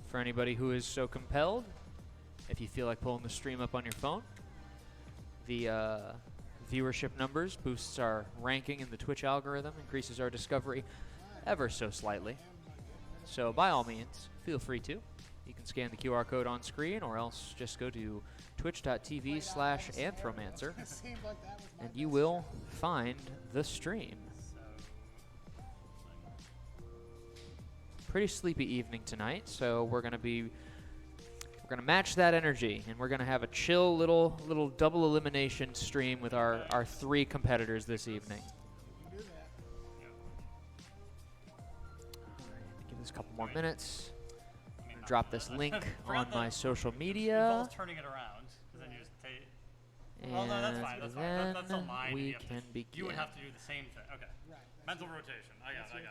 for anybody who is so compelled. If you feel like pulling the stream up on your phone, the viewership numbers boosts our ranking in the Twitch algorithm, increases our discovery ever so slightly. So by all means, feel free to. You can scan the QR code on screen, or else just go to twitch.tv/Anthromancer, and you will find the stream. Pretty sleepy evening tonight, so we're gonna match that energy, and we're gonna have a chill little double elimination stream with our 3 competitors this evening. Give this a couple more minutes. Drop this link on my social media. Turning it around, then you just take. And well, no, that's fine. That's fine. That's all mine. we can begin. You would have to do the same thing. Okay. Right. Mental rotation. I got it.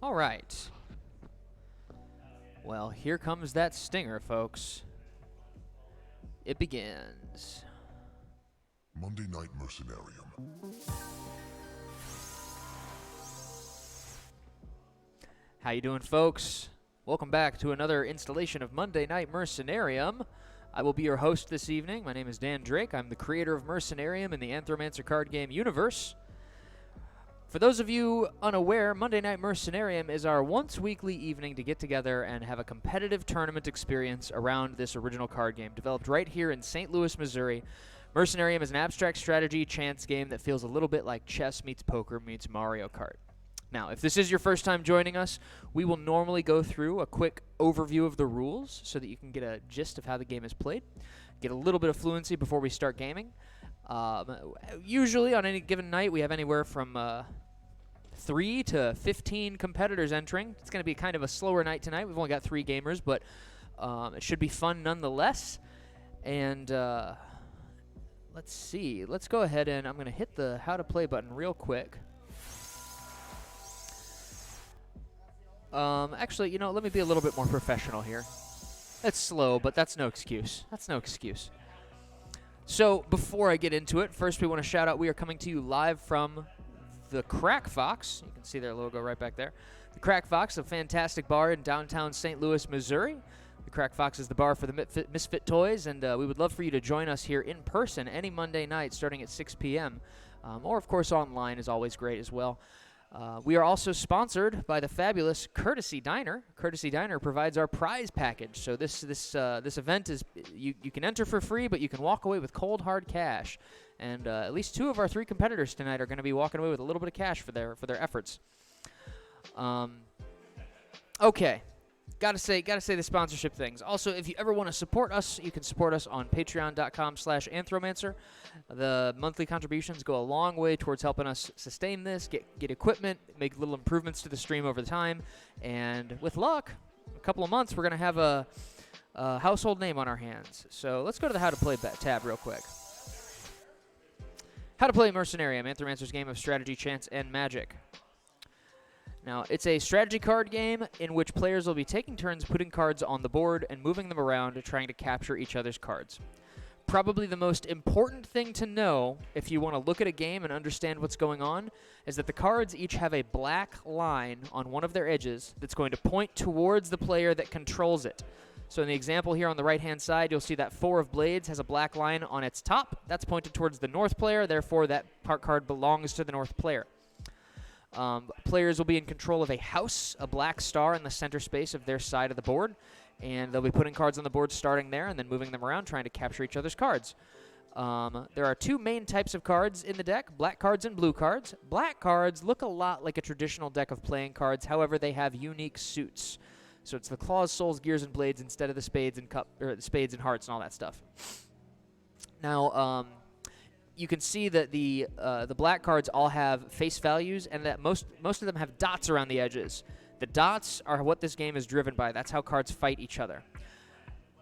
All right. Well, here comes that stinger, folks. It begins. Monday Night Mercenarium. How you doing, folks? Welcome back to another installation of Monday Night Mercenarium. I will be your host this evening. My name is Dan Drake. I'm the creator of Mercenarium in the Anthromancer card game universe. For those of you unaware, Monday Night Mercenarium is our once-weekly evening to get together and have a competitive tournament experience around this original card game, developed right here in St. Louis, Missouri. Mercenarium is an abstract strategy chance game that feels a little bit like chess meets poker meets Mario Kart. Now, if this is your first time joining us, we will normally go through a quick overview of the rules so that you can get a gist of how the game is played, get a little bit of fluency before we start gaming. Usually on any given night, we have anywhere from 3 to 15 competitors entering. It's going to be kind of a slower night tonight. We've only got 3 gamers, but it should be fun nonetheless. And let's see. Let's go ahead and I'm going to hit the How to Play button real quick. Actually, let me be a little bit more professional here. It's slow, but that's no excuse. That's no excuse. So before I get into it, first we want to shout out we are coming to you live from the Crack Fox. You can see their logo right back there. The Crack Fox, a fantastic bar in downtown St. Louis, Missouri. The Crack Fox is the bar for the Misfit Toys, and we would love for you to join us here in person any Monday night starting at 6 p.m. Or, of course, online is always great as well. We are also sponsored by the fabulous Courtesy Diner. Courtesy Diner provides our prize package. So this event is you can enter for free, but you can walk away with cold hard cash. And at least 2 of our 3 competitors tonight are going to be walking away with a little bit of cash for their efforts. Okay. Gotta say the sponsorship things. Also, if you ever want to support us, you can support us on patreon.com/Anthromancer. The monthly contributions go a long way towards helping us sustain this, get equipment, make little improvements to the stream over the time, and with luck, a couple of months, we're going to have a household name on our hands. So let's go to the How to Play tab real quick. How to Play Mercenarium, Anthromancer's game of strategy, chance, and magic. Now, it's a strategy card game in which players will be taking turns putting cards on the board and moving them around, trying to capture each other's cards. Probably the most important thing to know if you want to look at a game and understand what's going on is that the cards each have a black line on one of their edges that's going to point towards the player that controls it. So in the example here on the right-hand side, you'll see that 4 of Blades has a black line on its top. That's pointed towards the north player, therefore that card belongs to the north player. Players will be in control of a house, a black star in the center space of their side of the board, and they'll be putting cards on the board starting there and then moving them around, trying to capture each other's cards. There are two main types of cards in the deck, black cards and blue cards. Black cards look a lot like a traditional deck of playing cards, however, they have unique suits. So it's the claws, souls, gears, and blades instead of the spades and spades and hearts and all that stuff. Now, you can see that the black cards all have face values, and that most of them have dots around the edges. The dots are what this game is driven by. That's how cards fight each other.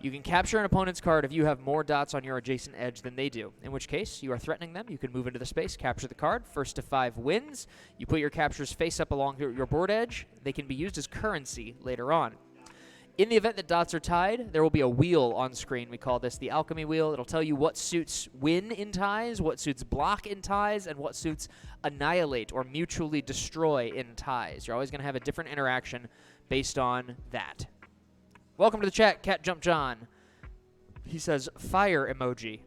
You can capture an opponent's card if you have more dots on your adjacent edge than they do, in which case you are threatening them. You can move into the space, capture the card. First to 5 wins. You put your captures face up along your board edge. They can be used as currency later on. In the event that dots are tied, there will be a wheel on screen. We call this the alchemy wheel. It'll tell you what suits win in ties, what suits block in ties, and what suits annihilate or mutually destroy in ties. You're always going to have a different interaction based on that. Welcome to the chat, Cat Jump John. He says fire emoji.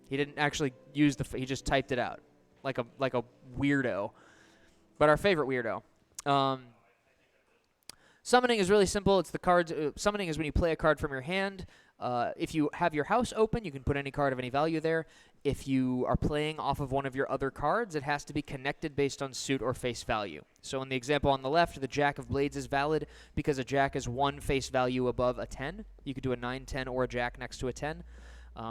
He didn't actually use he just typed it out like a weirdo, but our favorite weirdo. Summoning is really simple. It's the cards. Summoning is when you play a card from your hand. If you have your house open, you can put any card of any value there. If you are playing off of one of your other cards, it has to be connected based on suit or face value. So in the example on the left, the Jack of Blades is valid because a Jack is 1 face value above a 10. You could do a 9, 10, or a Jack next to a 10.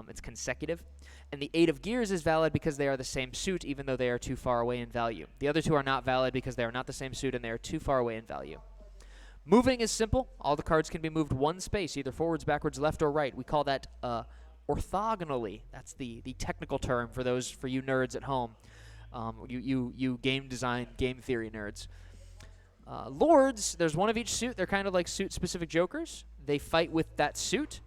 It's consecutive. And the 8 of Gears is valid because they are the same suit, even though they are too far away in value. The other two are not valid because they are not the same suit and they are too far away in value. Moving is simple. All the cards can be moved 1 space, either forwards, backwards, left, or right. We call that orthogonally. That's the technical term for you nerds at home. You game design, game theory nerds. Lords, there's one of each suit. They're kind of like suit-specific jokers. They fight with that suit.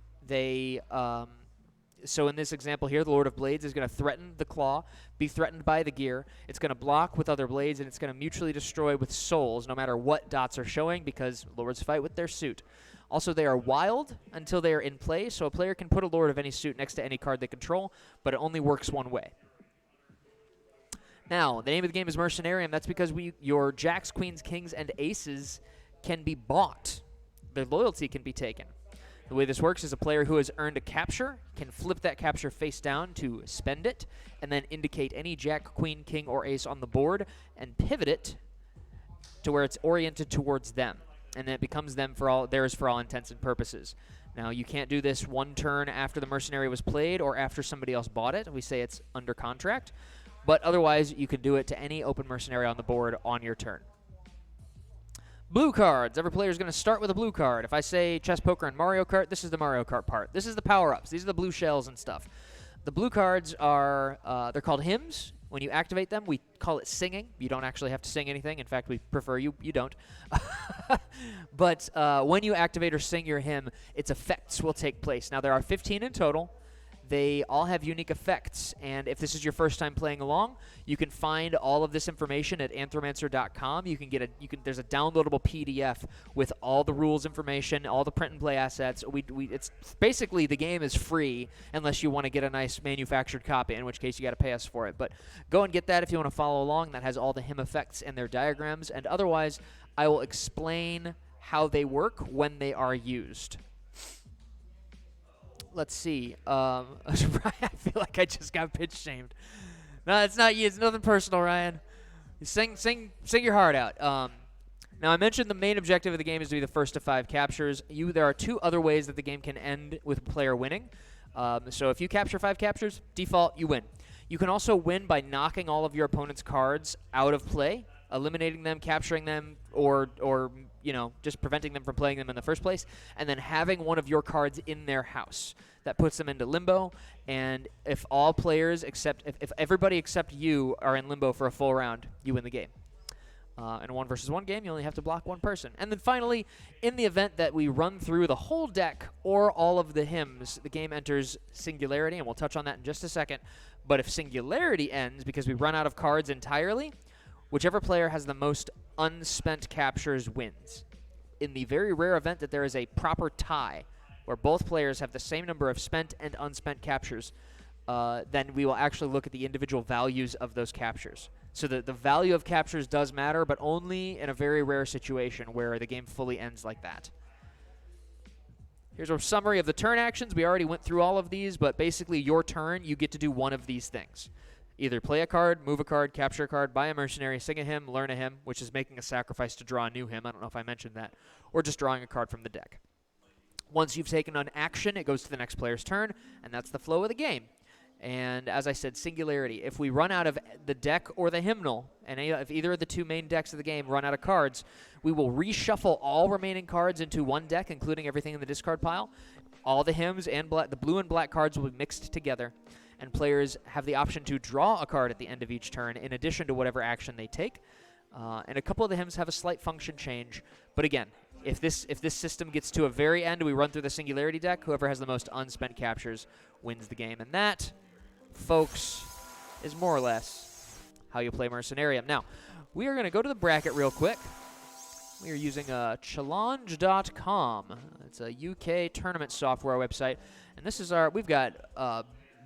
So in this example here, the Lord of Blades is going to threaten the claw, be threatened by the gear. It's going to block with other blades, and it's going to mutually destroy with souls, no matter what dots are showing, because Lords fight with their suit. Also, they are wild until they are in play, so a player can put a Lord of any suit next to any card they control, but it only works one way. Now, the name of the game is Mercenarium. That's because your Jacks, Queens, Kings, and Aces can be bought. Their loyalty can be taken. The way this works is a player who has earned a capture can flip that capture face down to spend it, and then indicate any Jack, Queen, King, or Ace on the board, and pivot it to where it's oriented towards them. And then it becomes theirs for all intents and purposes. Now, you can't do this 1 turn after the Mercenary was played or after somebody else bought it. We say it's under contract. But otherwise, you can do it to any open Mercenary on the board on your turn. Blue cards. Every player is going to start with a blue card. If I say chess, poker, and Mario Kart, this is the Mario Kart part. This is the power-ups. These are the blue shells and stuff. The blue cards are, they're called hymns. When you activate them, we call it singing. You don't actually have to sing anything. In fact, we prefer you don't. But when you activate or sing your hymn, its effects will take place. Now, there are 15 in total. They all have unique effects, and if this is your first time playing along, you can find all of this information at anthromancer.com. There's a downloadable PDF with all the rules information, all the print and play assets. It's basically the game is free unless you want to get a nice manufactured copy, in which case you got to pay us for it. But go and get that if you want to follow along. That has all the hymn effects and their diagrams, and otherwise, I will explain how they work when they are used. Let's see. Ryan, I feel like I just got pitch shamed. No, it's not you. It's nothing personal, Ryan. Sing your heart out. Now, I mentioned the main objective of the game is to be the first to 5 captures. There are 2 other ways that the game can end with a player winning. So if you capture 5 captures, default, you win. You can also win by knocking all of your opponent's cards out of play, eliminating them, capturing them, or just preventing them from playing them in the first place, and then having one of your cards in their house. That puts them into limbo, and if all players if everybody except you are in limbo for a full round, you win the game. In a 1-versus-1 game, you only have to block 1 person. And then finally, in the event that we run through the whole deck or all of the hymns, the game enters Singularity, and we'll touch on that in just a second. But if Singularity ends because we run out of cards entirely, whichever player has the most unspent captures wins. In the very rare event that there is a proper tie, where both players have the same number of spent and unspent captures, then we will actually look at the individual values of those captures. So the value of captures does matter, but only in a very rare situation where the game fully ends like that. Here's a summary of the turn actions. We already went through all of these, but basically your turn, you get to do one of these things. Either play a card, move a card, capture a card, buy a mercenary, sing a hymn, learn a hymn, which is making a sacrifice to draw a new hymn. I don't know if I mentioned that. Or just drawing a card from the deck. Once you've taken an action, it goes to the next player's turn, and that's the flow of the game. And as I said, singularity. If we run out of the deck or the hymnal, and if either of the two main decks of the game run out of cards, we will reshuffle all remaining cards into one deck, including everything in the discard pile. All the hymns and the blue and black cards will be mixed together, and players have the option to draw a card at the end of each turn in addition to whatever action they take. And a couple of the hymns have a slight function change. But again, if this system gets to a very end, we run through the singularity deck. Whoever has the most unspent captures wins the game. And that, folks, is more or less how you play Mercenarium. Now, we are going to go to the bracket real quick. We are using challenge.com. It's a UK tournament software website. And this is we've got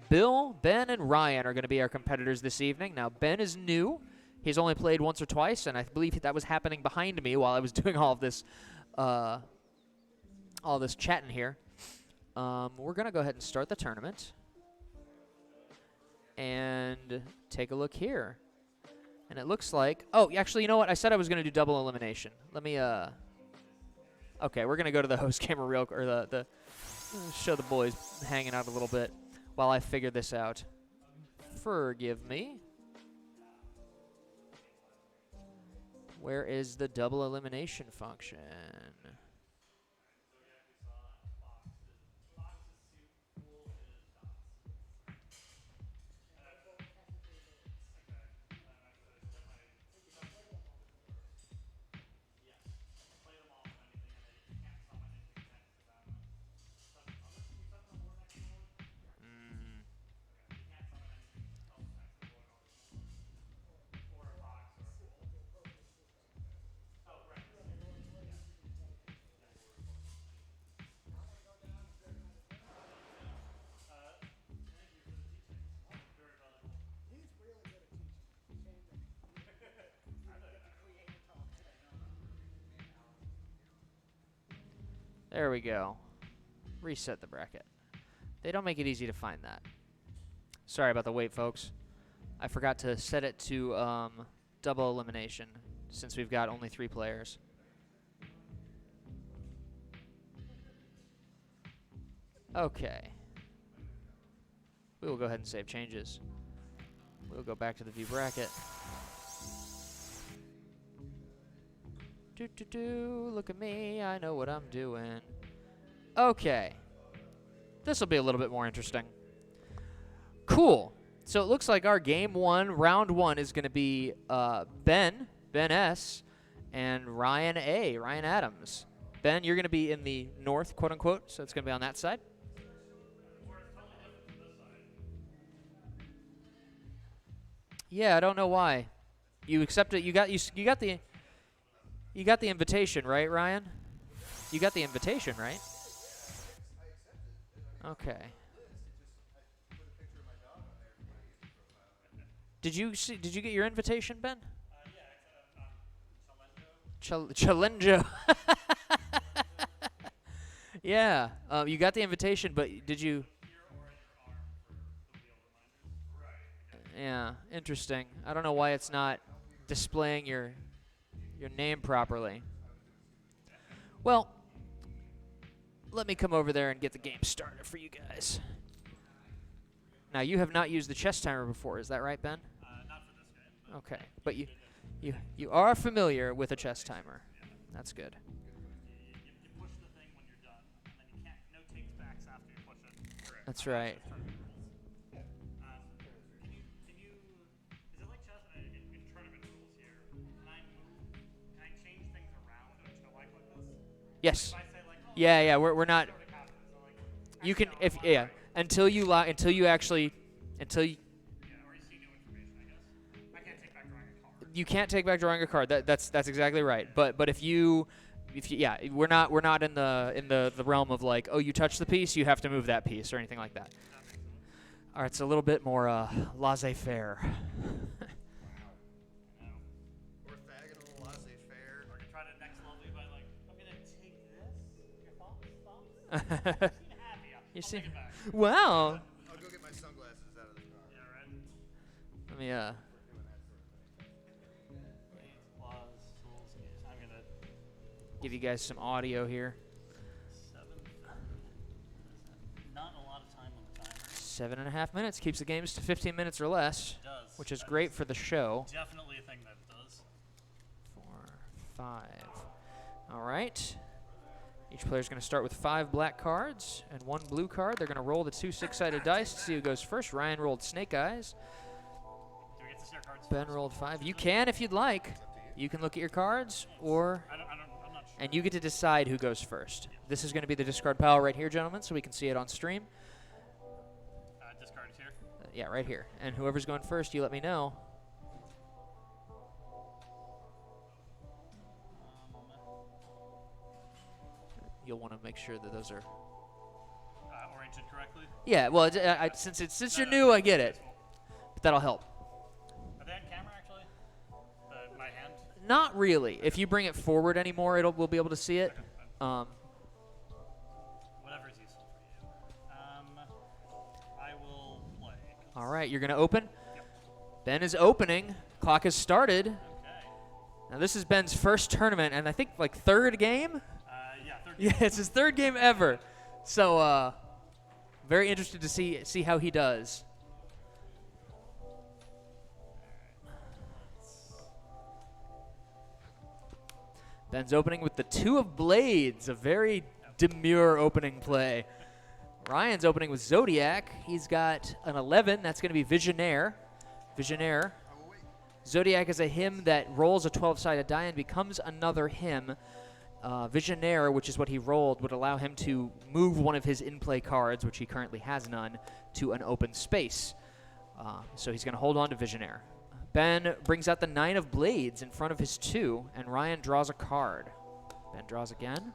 Bill, Ben, and Ryan are going to be our competitors this evening. Now, Ben is new. He's only played once or twice, and I believe that was happening behind me while I was doing all this chatting here. We're going to go ahead and start the tournament. And take a look here. And it looks like... Oh, actually, you know what? I said I was going to do double elimination. Let me... Okay, we're going to go to the host camera real... Or the show the boys hanging out a little bit while I figure this out. Forgive me. Where is the double elimination function? There we go. Reset the bracket. They don't make it easy to find that. Sorry about the wait, folks. I forgot to set it to double elimination since we've got only 3 players. Okay. We will go ahead and save changes. We'll go back to the view bracket. Look at me, I know what I'm doing. Okay. This will be a little bit more interesting. Cool. So it looks like our game 1, round 1, is going to be Ben S, and Ryan Adams. Ben, you're going to be in the north, quote unquote, so it's going to be on that side. Yeah, I don't know why. You accepted. You got the invitation, right, Ryan? You got the invitation, right? Okay. Did you get your invitation, Ben? Chalenjo. Yeah. You got the invitation, but did you? Yeah. Interesting. I don't know why it's not displaying your name properly. Well, let me come over there and get the game started for you guys. Now, you have not used the chess timer before, is that right, Ben? Not for this game. Okay, but you are familiar with a chess timer. That's good. You push the thing when you're done, and then you can't, no takes backs after you push it. Correct. That's right. Can you, is it like chess in tournament rules here? Can I change things around until I click this? Yes. If I say like, oh, Yeah, we're not. so like, You can until you actually or you see new information, I guess. I can't take back drawing a card. you can't take back drawing a card. That's exactly right. But if you we're not in the realm of like, oh, you touch the piece, you have to move that piece or anything like that. All right, it's a little bit more laissez-faire. Orthogonal, laissez-faire. Or you try to next level by like, I'm gonna take this. Your thoughts? You I'll see? take it back. Wow. I'll go get my sunglasses out of the car. Yeah, right. Let me Blades, claws, tools, keys. I'm gonna give you guys some audio here. 7:30. Not a lot of time on the timer. 7.5 minutes keeps the games to 15 minutes or less, It does. which is That great for the show. Definitely a thing that does. 4, 5. All right. Each player's going to start with 5 black cards and 1 blue card. They're going to roll the 2 6-sided dice to see who goes first. Ryan rolled snake eyes. Do we get to see our cards? Ben rolled 5. You can if you'd like. You can look at your cards, or I'm not sure. and you get to decide who goes first. This is going to be the discard pile right here, gentlemen, so we can see it on stream. Discard is here. Yeah, right here. And whoever's going first, you let me know. You'll want to make sure that those are. Oriented correctly. Yeah, well, since you're new, I get it. But that'll help. Are they on camera actually? My hand. Not really. If you bring it forward anymore, we'll be able to see it. Whatever is useful for you. I will play. All right, you're going to open. Yep. Ben is opening. Clock has started. Okay. Now, this is Ben's first tournament, and I think like third game. Yeah. Third. Yeah, it's his third game ever. So, very interested to see how he does. Ben's opening with the 2 of blades, a very demure opening play. Ryan's opening with Zodiac. He's got an 11. That's going to be Visionaire. Visionaire. Zodiac is a hymn that rolls a 12-sided die and becomes another hymn. Visionaire, which is what he rolled, would allow him to move one of his in-play cards, which he currently has none, to an open space. So he's going to hold on to Visionaire. Ben brings out the 9 of blades in front of his 2, and Ryan draws a card. Ben draws again.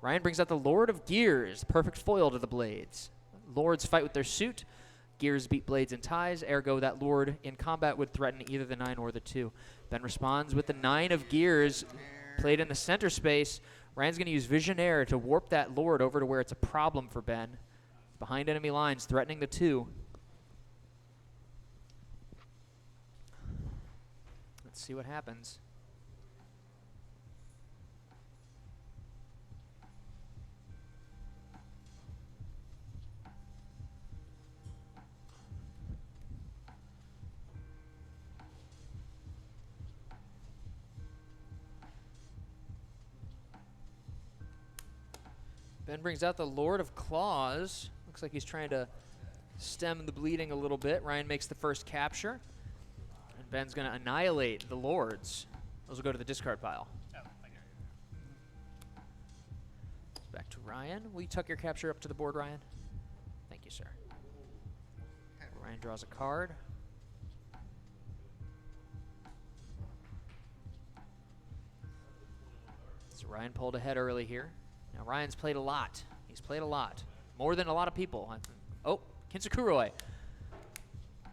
Ryan brings out the Lord of Gears, perfect foil to the blades. Lords fight with their suit. Gears beat blades and ties, ergo that Lord in combat would threaten either the 9 or the 2. Ben responds with the 9 of Gears, played in the center space. Ryan's going to use Visionaire to warp that Lord over to where it's a problem for Ben. Behind enemy lines, threatening the 2. Let's see what happens. Ben brings out the Lord of Claws. Looks like he's trying to stem the bleeding a little bit. Ryan makes the first capture. And Ben's going to annihilate the Lords. Those will go to the discard pile. Oh, thank you. Back to Ryan. Will you tuck your capture up to the board, Ryan? Thank you, sir. Ryan draws a card. So Ryan pulled ahead early here. Now Ryan's played a lot. He's played a lot. More than a lot of people. Oh, Kinsakuroi.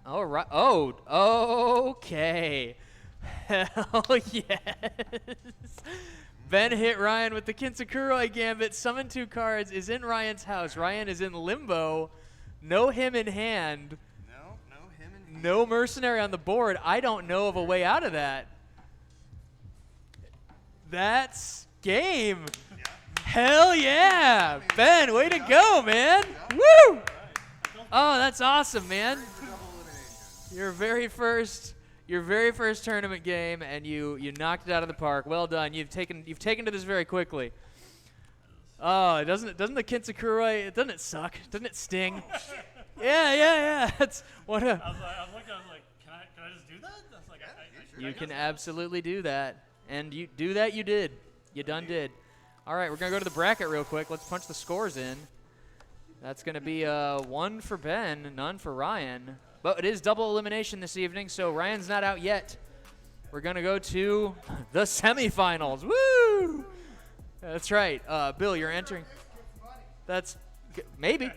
All right. Oh, okay. Hell yes. Ben hit Ryan with the Kinsakuroi Gambit. Summon 2 cards. Is in Ryan's house. Ryan is in limbo. No him in hand. No him in hand. No mercenary on the board. I don't know of a way out of that. That's game. Yeah. Hell yeah. Ben, way to go, man. Woo! Oh, that's awesome, man. Double elimination. Your very first tournament game, and you knocked it out of the park. Well done. You've taken to this very quickly. Oh, doesn't the Kinsakuroi, doesn't it suck? Doesn't it sting? Yeah. That's what a. I was like, can I just do that? I was like, You can absolutely do that, and you did. You done did. All right, we're gonna go to the bracket real quick. Let's punch the scores in. That's gonna be 1 for Ben, none for Ryan. But it is double elimination this evening, so Ryan's not out yet. We're gonna go to the semifinals. Woo! That's right. Bill, you're entering. That's maybe.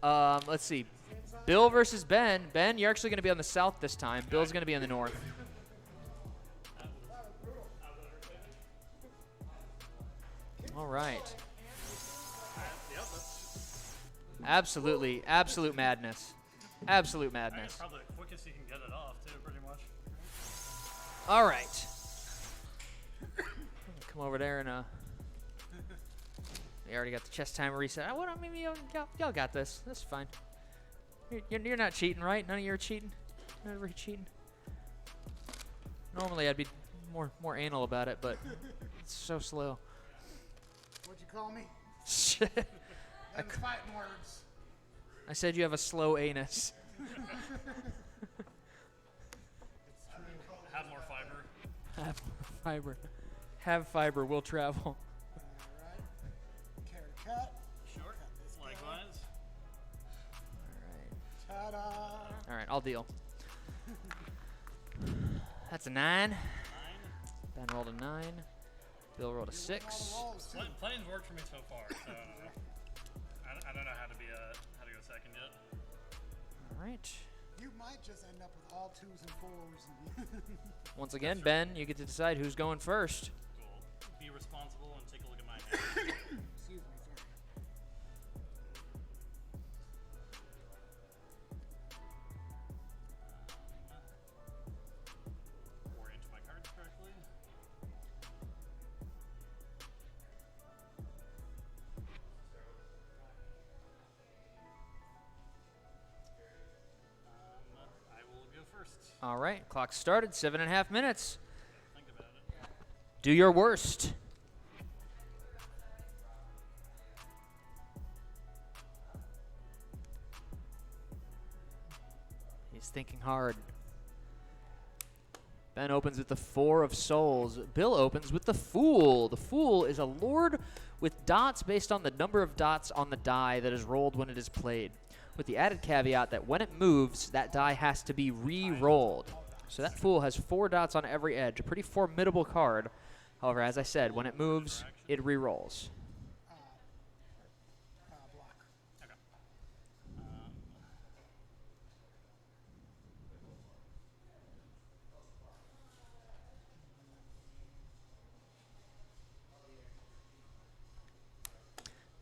Let's see. Bill versus Ben. Ben, you're actually gonna be on the south this time. Bill's gonna be on the north. All right. Absolutely, absolute madness. Absolute I think it's madness. probably the quickest you can get it off, too, pretty much. All right. Come over there and you already got the chess timer reset. I mean, y'all got this. That's fine. You're not cheating, right? None of you are cheating. None of you are cheating. Normally I'd be more anal about it, but it's so slow. What'd you call me? Shit. Them fighting words. I said you have a slow anus. Have more fiber. Have fiber. Have fiber. Will travel. Alright. Carrot cut. Sure. Cut this guy. Likewise. All right. Ta-da. All right. I'll deal. That's a 9. 9. Ben rolled a 9. Bill rolled a 6. All the rolls, too. Planes worked for me so far, so I don't know how to go second yet. All right. You might just end up with all 2s and 4s. Once again, Ben, you get to decide who's going first. Cool. Be responsible and take a look at my hand. Excuse me, sorry. Orient my cards correctly. I will go first. All right. Clock started. 7.5 minutes. Think about it. Do your worst. He's thinking hard. Ben opens with the 4 of souls. Bill opens with the Fool. The Fool is a lord with dots based on the number of dots on the die that is rolled when it is played, with the added caveat that when it moves, that die has to be re-rolled. So that Fool has 4 dots on every edge, a pretty formidable card. However, as I said, when it moves, it re-rolls. Block. Okay.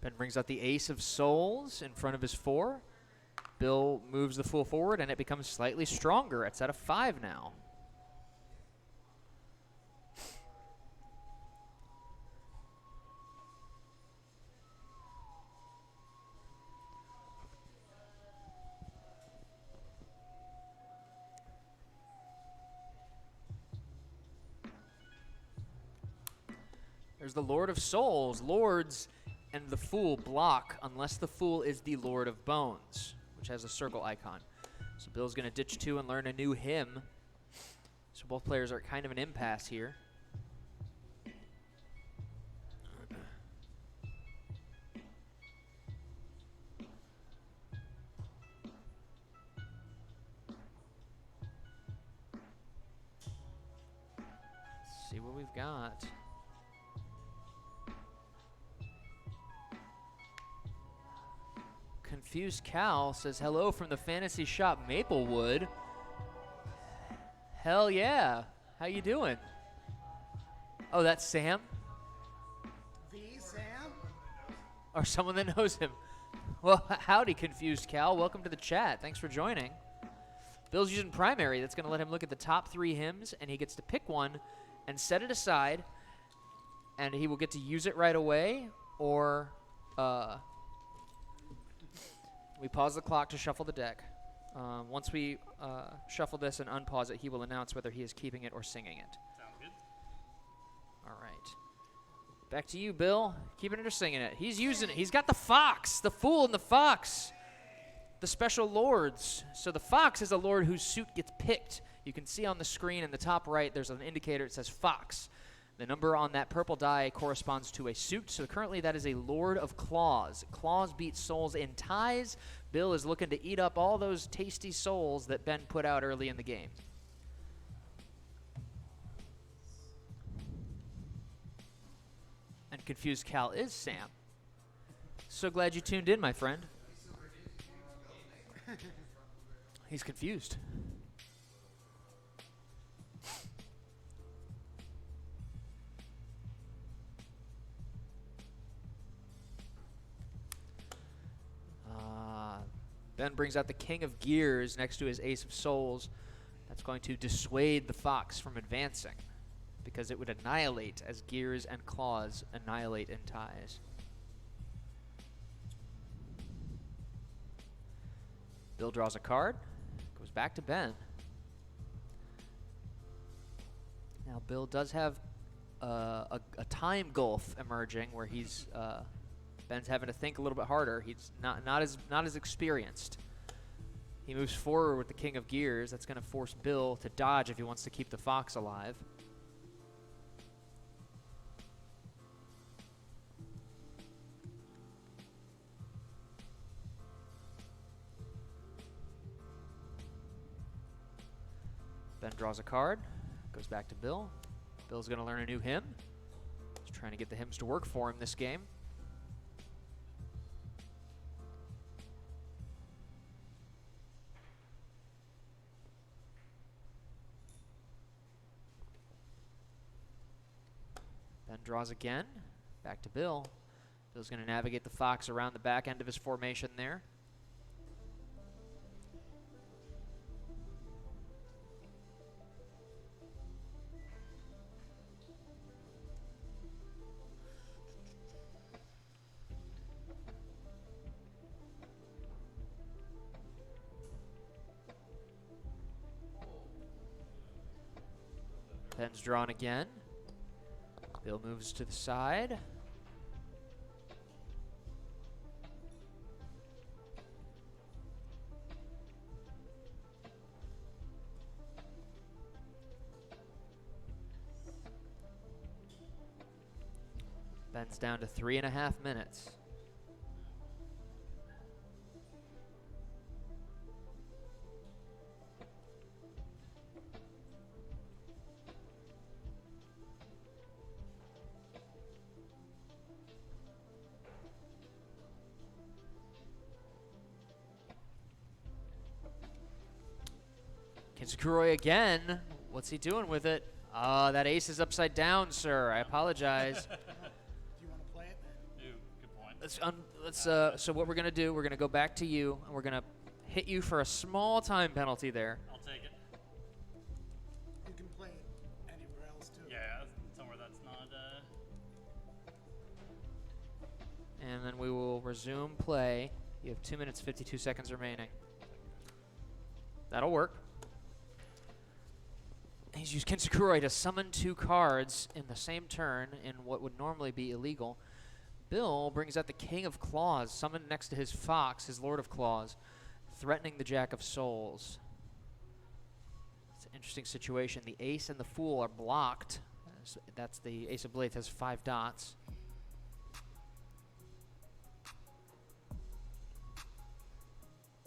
Ben brings out the Ace of Souls in front of his 4. Bill moves the Fool forward, and it becomes slightly stronger. It's at a 5 now. There's the Lord of Souls. Lords and the Fool block unless the Fool is the Lord of Bones, which has a circle icon. So Bill's going to ditch 2 and learn a new hymn. So both players are kind of an impasse here. Let's see what we've got. Confused Cal says hello from the fantasy shop Maplewood. Hell yeah. How you doing? Oh, that's Sam? The Sam? Or someone that knows him. Well, howdy, Confused Cal. Welcome to the chat. Thanks for joining. Bill's using primary. That's going to let him look at the top 3 hymns, and he gets to pick one and set it aside, and he will get to use it right away, or we pause the clock to shuffle the deck. Once we shuffle this and unpause it, he will announce whether he is keeping it or singing it. Sounds good. All right. Back to you, Bill. Keeping it or singing it. He's using it. He's got the fox, the Fool and the fox, the special lords. So the fox is a lord whose suit gets picked. You can see on the screen in the top right, there's an indicator. It says fox. The number on that purple die corresponds to a suit. So currently that is a Lord of Claws. Claws beat souls in ties. Bill is looking to eat up all those tasty souls that Ben put out early in the game. And Confused Cal is Sam. So glad you tuned in, my friend. He's confused. Ben brings out the King of Gears next to his Ace of Souls. That's going to dissuade the Fox from advancing, because it would annihilate as Gears and Claws annihilate in ties. Bill draws a card, goes back to Ben. Now Bill does have a time gulf emerging where he's Ben's having to think a little bit harder. He's not as experienced. He moves forward with the King of Gears. That's going to force Bill to dodge if he wants to keep the Fox alive. Ben draws a card, goes back to Bill. Bill's going to learn a new hymn. He's trying to get the hymns to work for him this game. Ben draws again, back to Bill. Bill's going to navigate the Fox around the back end of his formation there. Ben's drawn again. Bill moves to the side. Ben's down to 3.5 minutes. Kinsakuroi again. What's he doing with it? That ace is upside down, sir. I apologize. Do you want to play it? Good point. So what we're gonna do? We're gonna go back to you, and we're gonna hit you for a small time penalty there. I'll take it. You can play it anywhere else too. Yeah, somewhere that's not. And then we will resume play. You have 2 minutes 52 seconds remaining. That'll work. He's used Kinsakuroi to summon 2 cards in the same turn in what would normally be illegal. Bill brings out the King of Claws, summoned next to his Fox, his Lord of Claws, threatening the Jack of Souls. It's an interesting situation. The Ace and the Fool are blocked. That's the Ace of Blades has 5 dots.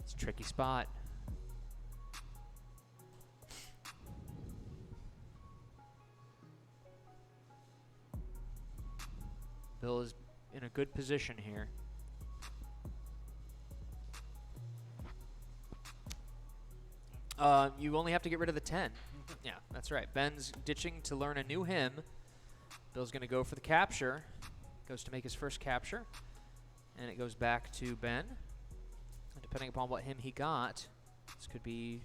It's a tricky spot. Bill is in a good position here. You only have to get rid of the 10. Yeah, that's right. Ben's ditching to learn a new hymn. Bill's going to go for the capture. Goes to make his first capture. And it goes back to Ben. And depending upon what hymn he got, this could be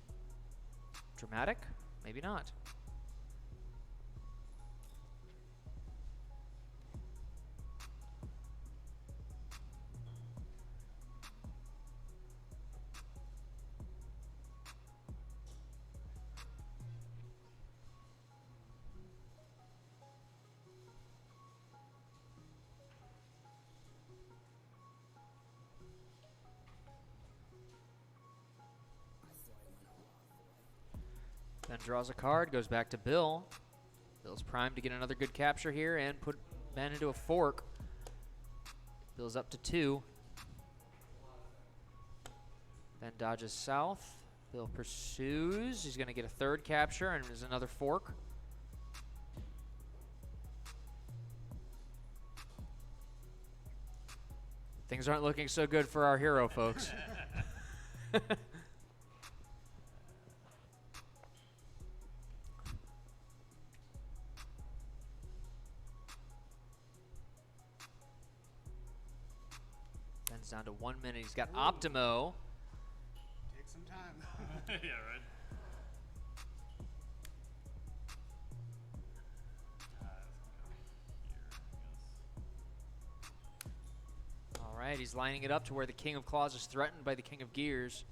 dramatic, maybe not. Ben draws a card, goes back to Bill. Bill's primed to get another good capture here and put Ben into a fork. Bill's up to 2. Ben dodges south. Bill pursues. He's going to get a 3rd capture, and there's another fork. Things aren't looking so good for our hero, folks. Ben's down to 1 minute. He's got Optimo. Take some time. Yeah, right. All right, he's lining it up to where the King of Claws is threatened by the King of Gears.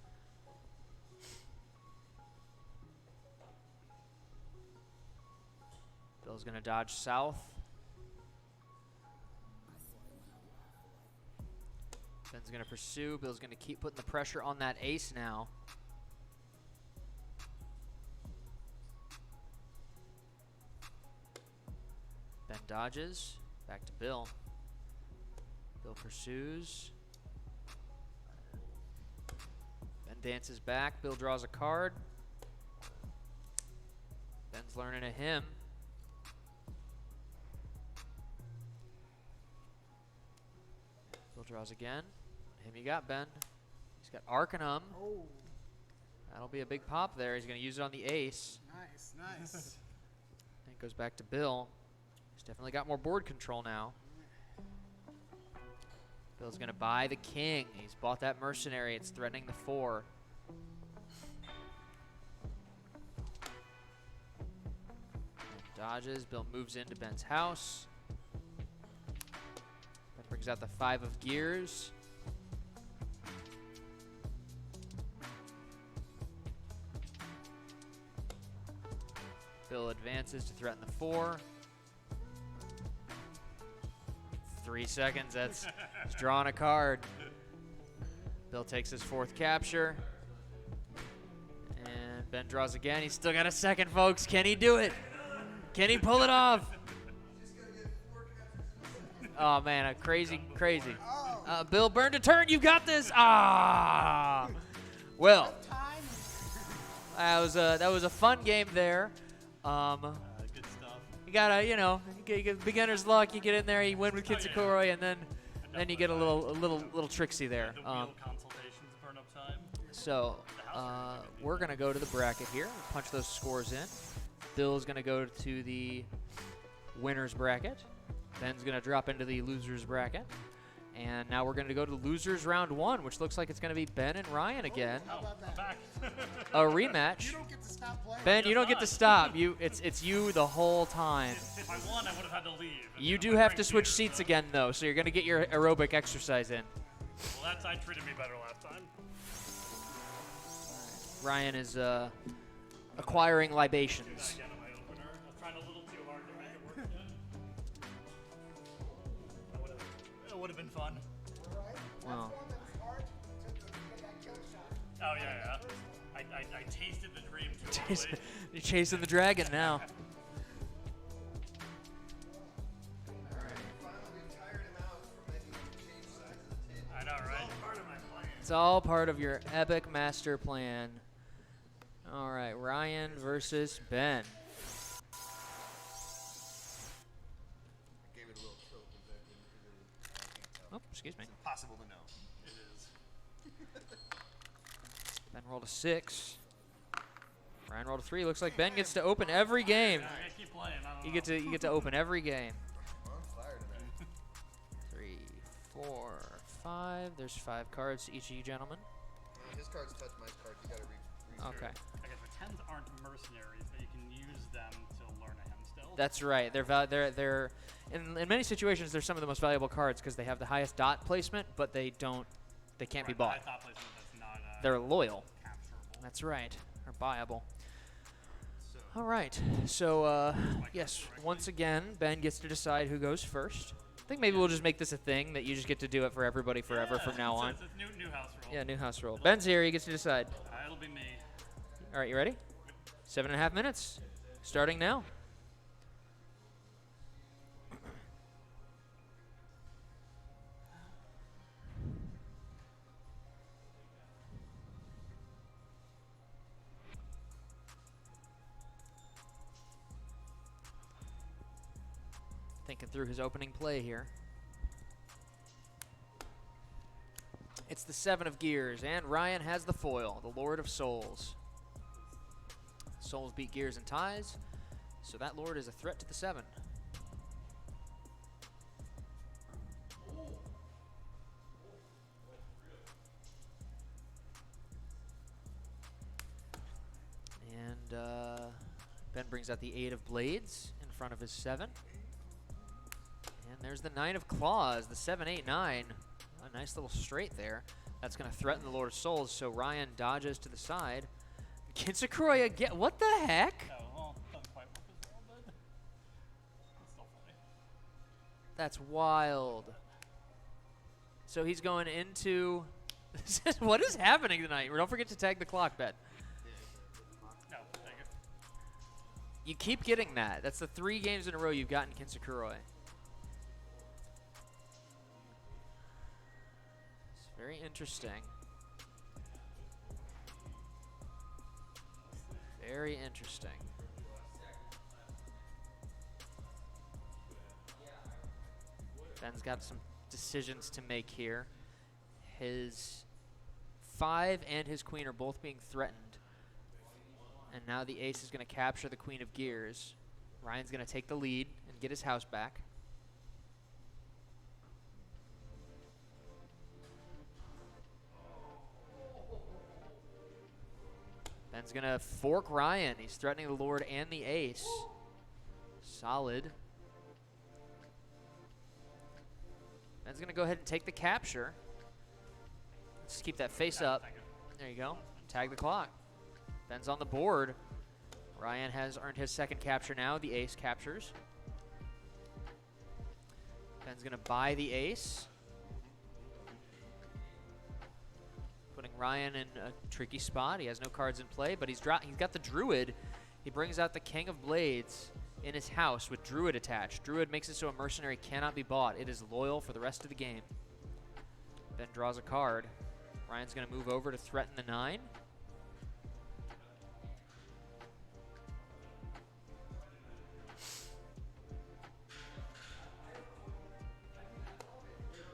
Bill's going to dodge south. Ben's going to pursue. Bill's going to keep putting the pressure on that ace now. Ben dodges. Back to Bill. Bill pursues. Ben dances back. Bill draws a card. Ben's learning a hymn. Bill draws again. Him you got, Ben. He's got Arcanum. Oh, That'll be a big pop there. He's going to use it on the ace. nice, nice. And it goes back to Bill. He's definitely got more board control now. Bill's going to buy the king. He's bought that mercenary. It's threatening the 4. Ben dodges. Bill moves into Ben's house. Ben brings out the 5 of gears. Bill advances to threaten the 4. 3 seconds. That's he's drawing a card. Bill takes his 4th capture. And Ben draws again. He's still got a second, folks. Can he do it? Can he pull it off? Oh, man, crazy. Bill burned a turn. You got this. Ah. Well, that was a fun game there. Good stuff. You gotta, you get beginner's luck. You get in there, you win with Kitsukoi, and then you get a little tricksy there. The wheel consultations burn up time. So we're gonna go to the bracket here, punch those scores in. Bill's gonna go to the winners bracket. Ben's gonna drop into the losers bracket. And now we're going to go to losers round 1, which looks like it's going to be Ben and Ryan again. How about I'm that? back. A rematch. You don't get to stop playing. Ben, you don't get to stop. It's you the whole time. If I won, I would have had to leave. You do have to switch seats again, though, so you're going to get your aerobic exercise in. Well, that side treated me better last time. Ryan is acquiring libations. Again on my opener. I was trying a little too hard to make it work. It would have been fun. Wow. Oh, yeah. I tasted the dream too early. You're chasing the dragon now. I know, right? It's all part of your epic master plan. All right, Ryan versus Ben. Gave it a little tilt, but that didn't really, I can't tell. Oh, excuse me. It's impossible to know. It is. Ben rolled a 6. Ryan rolled a 3. Looks like Ben gets to open every game. I gotta keep playing. I don't You get to open every game. I'm on fire tonight. 3, 4, 5. There's 5 cards to each of you gentlemen. His cards touch my cards. You gotta research. Okay. I guess pretends aren't mercenaries, but you can use them to learn a hymn still. That's right. They're in many situations they're some of the most valuable cards because they have the highest dot placement, but they can't be Right, bought. I thought placement that's not They're loyal. capturable. That's right. They're buyable. All right. So yes, once again, Ben gets to decide who goes first. I think maybe we'll just make this a thing that you just get to do it for everybody forever from now on. It's new house rule. Yeah, new house rule. Ben's here. He gets to decide. It'll be me. All right, you ready? 7.5 minutes. Starting now. Thinking through his opening play here. It's the 7 of gears, and Ryan has the foil, the Lord of Souls. Souls beat gears and ties, so that Lord is a threat to the 7. Ben brings out the 8 of blades in front of his 7. And there's the 9 of claws, the 7, 8, 9. A nice little straight there. That's going to threaten the Lord of Souls, so Ryan dodges to the side. Kinsakuroy again. What the heck? Oh, well, doesn't quite work as well, but it's still funny. That's wild. So he's going into... What is happening tonight? Don't forget to tag the clock, Ben. No, dang it. You keep getting that. That's the 3 games in a row you've gotten Kinsakuroy. It's very interesting. Very interesting. Ben's got some decisions to make here. His 5 and his queen are both being threatened. And now the ace is going to capture the queen of gears. Ryan's going to take the lead and get his house back. Ben's going to fork Ryan. He's threatening the Lord and the ace. Solid. Ben's going to go ahead and take the capture. Let's keep that face up. There you go. Tag the clock. Ben's on the board. Ryan has earned his 2nd capture now. The ace captures. Ben's going to buy the ace. Putting Ryan in a tricky spot. He has no cards in play, but he's got the Druid. He brings out the King of Blades in his house with Druid attached. Druid makes it so a mercenary cannot be bought. It is loyal for the rest of the game. Ben draws a card. Ryan's going to move over to threaten the 9.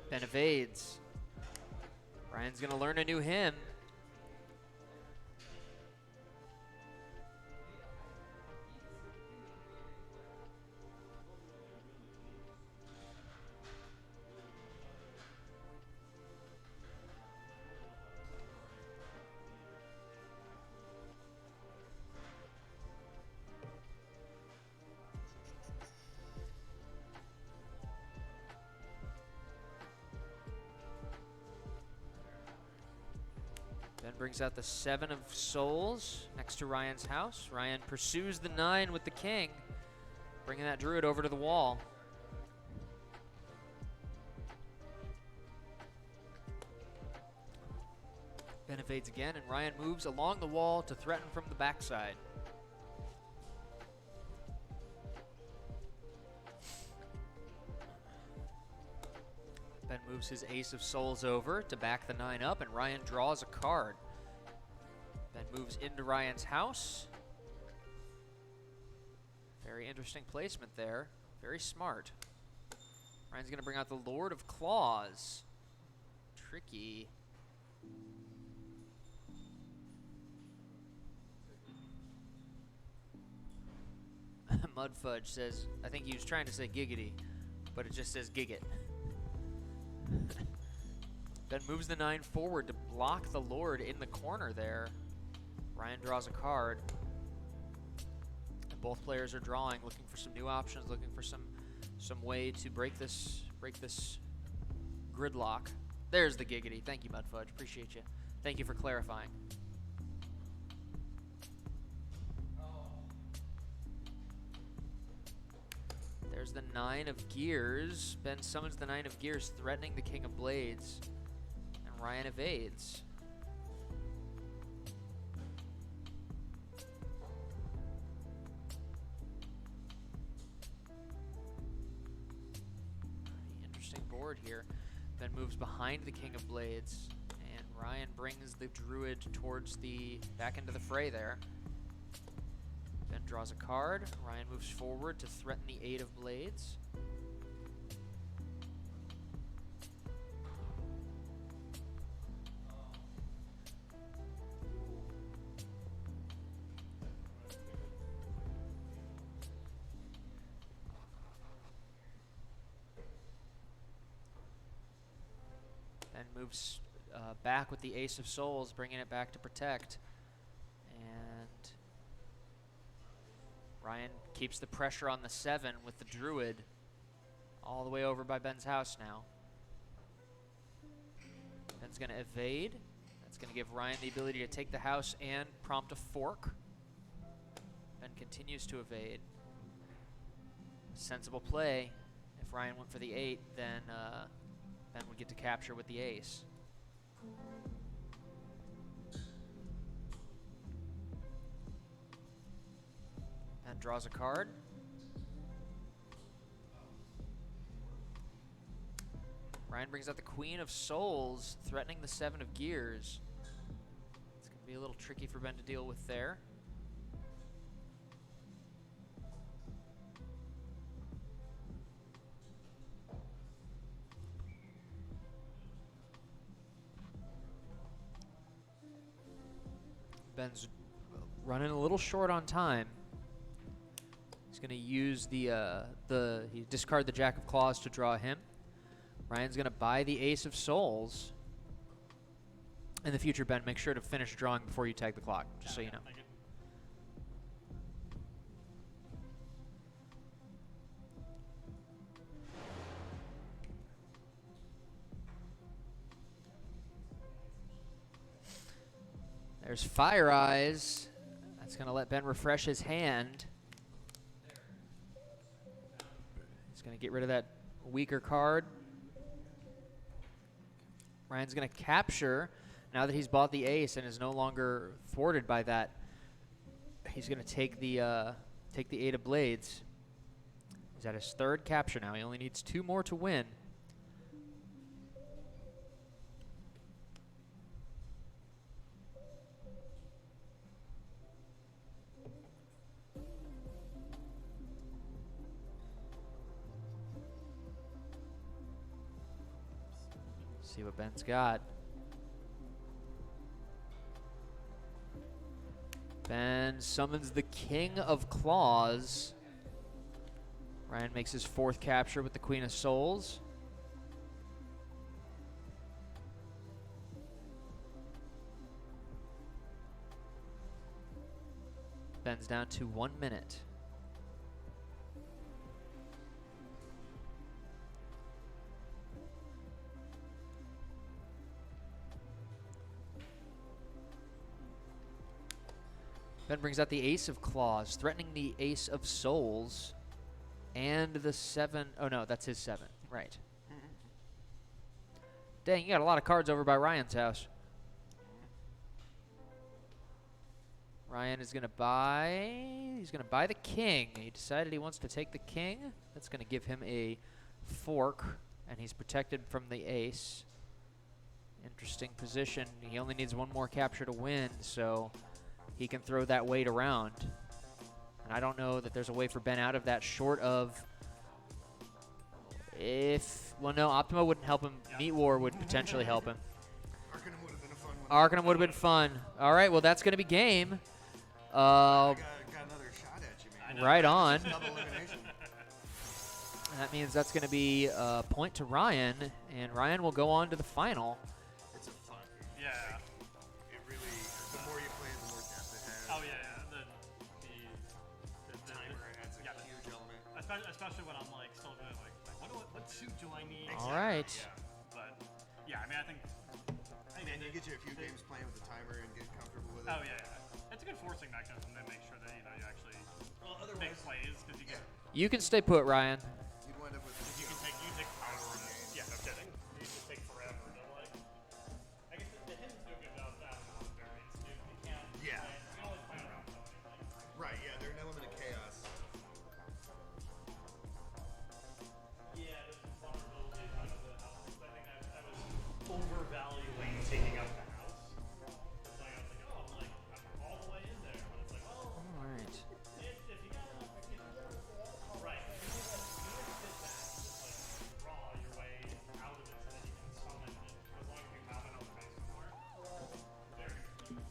Ben evades. Ryan's going to learn a new hymn. Ben brings out the 7 of souls next to Ryan's house. Ryan pursues the 9 with the king, bringing that druid over to the wall. Ben evades again, and Ryan moves along the wall to threaten from the backside. Ben moves his ace of souls over to back the 9 up, and Ryan draws a card. Ben moves into Ryan's house. Very interesting placement there. Very smart. Ryan's going to bring out the Lord of Claws. Tricky. Mudfudge says, I think he was trying to say giggity, but it just says gigget. Ben moves the 9 forward to block the Lord in the corner there. Ryan draws a card. And both players are drawing, looking for some new options, looking for some way to break this gridlock. There's the giggity. Thank you, Mudfudge. Appreciate you. Thank you for clarifying. There's the 9 of gears. Ben summons the 9 of gears, threatening the King of Blades. And Ryan evades. Pretty interesting board here. Ben moves behind the King of Blades. And Ryan brings the Druid towards back into the fray there. Ben draws a card. Ryan moves forward to threaten the 8 of blades. Ben moves back with the Ace of Souls, bringing it back to protect. And Ryan keeps the pressure on the 7 with the Druid all the way over by Ben's house now. Ben's going to evade. That's going to give Ryan the ability to take the house and prompt a fork. Ben continues to evade. Sensible play. If Ryan went for the 8, then Ben would get to capture with the ace. Ben draws a card. Ryan brings out the Queen of Souls, threatening the 7 of Gears. It's going to be a little tricky for Ben to deal with there. Ben's running a little short on time. He's going to use he discard the Jack of Claws to draw him. Ryan's going to buy the Ace of Souls. In the future, Ben, make sure to finish drawing before you tag the clock, just so you know. Thank you. There's Fire Eyes. That's going to let Ben refresh his hand. He's going to get rid of that weaker card. Ryan's going to capture now that he's bought the ace and is no longer thwarted by that. He's going to take the 8 of Blades. He's at his 3rd capture now. He only needs 2 more to win. See what Ben's got. Ben summons the King of Claws. Ryan makes his 4th capture with the Queen of Souls. Ben's down to 1 minute. Ben brings out the Ace of Claws, threatening the Ace of Souls and the 7. Oh, no, that's his 7. Right. Dang, you got a lot of cards over by Ryan's house. Ryan is going to buy. He's going to buy the king. He decided he wants to take the king. That's going to give him a fork, and he's protected from the ace. Interesting position. He only needs 1 more capture to win, so he can throw that weight around. And I don't know that there's a way for Ben out of that short of well, no, Optima wouldn't help him. Meat War would potentially help him. Arcanum would have been a fun one. Arcanum would have been fun. All right, well, that's going to be game. I got another shot at you, man. Right on. Double elimination. That means that's going to be a point to Ryan, and Ryan will go on to the final. It's a fun game. Yeah. It really, the more you play, the more depth it has. Oh yeah. The Timer adds a yeah, huge element. especially when I'm like still doing like what suit do I need? All right. Yeah. But yeah, I mean I think Man, you get you a few games playing with the timer and get comfortable with it. Oh yeah. It's a good forcing mechanism to make sure that you actually make plays because you can You can stay put, Ryan. You'd wind up with you take power on it. Yeah, no kidding. You just take forever to like. I guess the hymns do a good job of that on the variants too. You can't. Yeah. You can always play around with anything. right. Yeah, they're an element of chaos. Yeah, there's some vulnerability out of the house. I think I was overvaluing taking up the house. So I was like, oh, I'm all the way in there. But it's like, well, All right. if you got right. If you sit back, just like draw your way out of it so that you can summon it as long as you have enough space somewhere. Very good.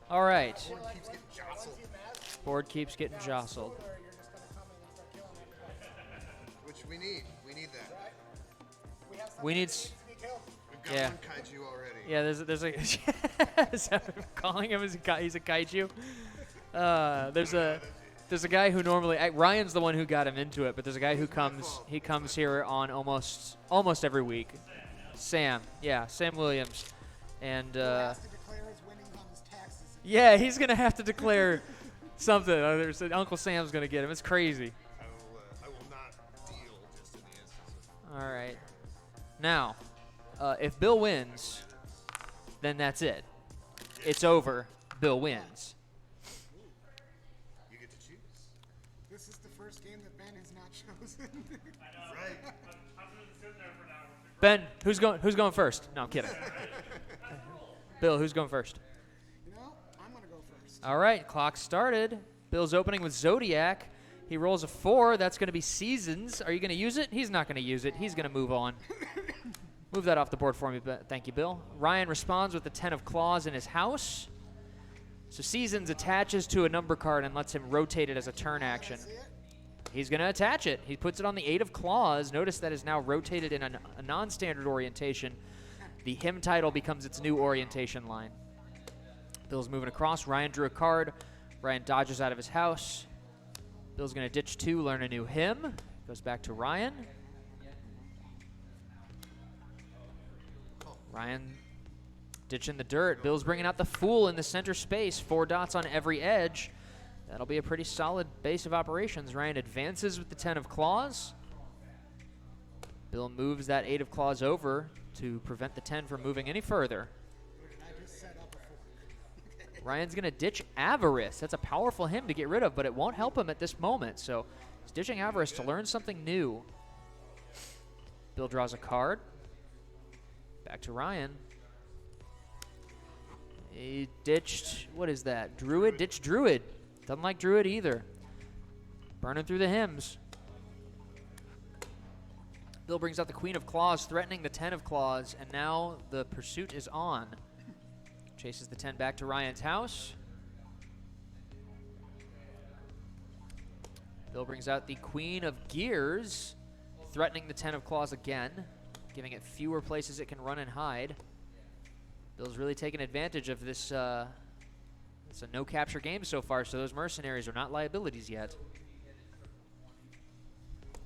All right. Board keeps getting jostled, Board keeps getting jostled. Or you're just gonna come in and start killing everybody. which we need. We need that. Right? We have something We need that s- needs to be killed. We've got Yeah. one kaiju already. Yeah, there's a is that what I'm calling him as a he's a kaiju. There's a guy who normally Ryan's the one who got him into it, but there's a guy who comes here on almost every week. Sam Williams, and Who has to declare his winnings on his taxes. yeah, he's gonna have to declare something. There's Uncle Sam's gonna get him. It's crazy. I will not deal just in the instance of All right. Now, if Bill wins, then that's it. It's over. Bill wins. you get to choose. This is the first game that Ben has not chosen. Right. I'm just sitting there for now. Ben, who's going first? No, I'm kidding. Bill, who's going first? You know, I'm going to go first. All right, clock started. Bill's opening with Zodiac. He rolls a 4. That's going to be Seasons. Are you going to use it? He's not going to use it. He's going to move on. Move that off the board for me. Thank you, Bill. Ryan responds with the 10 of Claws in his house. So Seasons attaches to a number card and lets him rotate it as a turn action. See it? He's going to attach it. He puts it on the 8 of Claws. Notice that is now rotated in a non-standard orientation. The him title becomes its new orientation line. Bill's moving across. Ryan drew a card. Ryan dodges out of his house. Bill's going to ditch 2, learn a new him. Goes back to Ryan. Ryan ditching the dirt. Bill's bringing out the Fool in the center space. 4 dots on every edge. That'll be a pretty solid base of operations. Ryan advances with the 10 of Claws. Bill moves that 8 of Claws over to prevent the 10 from moving any further. I just set up a 4. Ryan's going to ditch Avarice. That's a powerful him to get rid of, but it won't help him at this moment. So he's ditching Avarice to learn something new. Bill draws a card. Back to Ryan. He ditched, what is that? Druid? Ditched Druid. Doesn't like Druid either. Burning through the hymns. Bill brings out the Queen of Claws, threatening the 10 of Claws, and now the pursuit is on. Chases the 10 back to Ryan's house. Bill brings out the Queen of Gears, threatening the 10 of Claws again, giving it fewer places it can run and hide. Bill's really taken advantage of this. It's a no-capture game so far, so those mercenaries are not liabilities yet.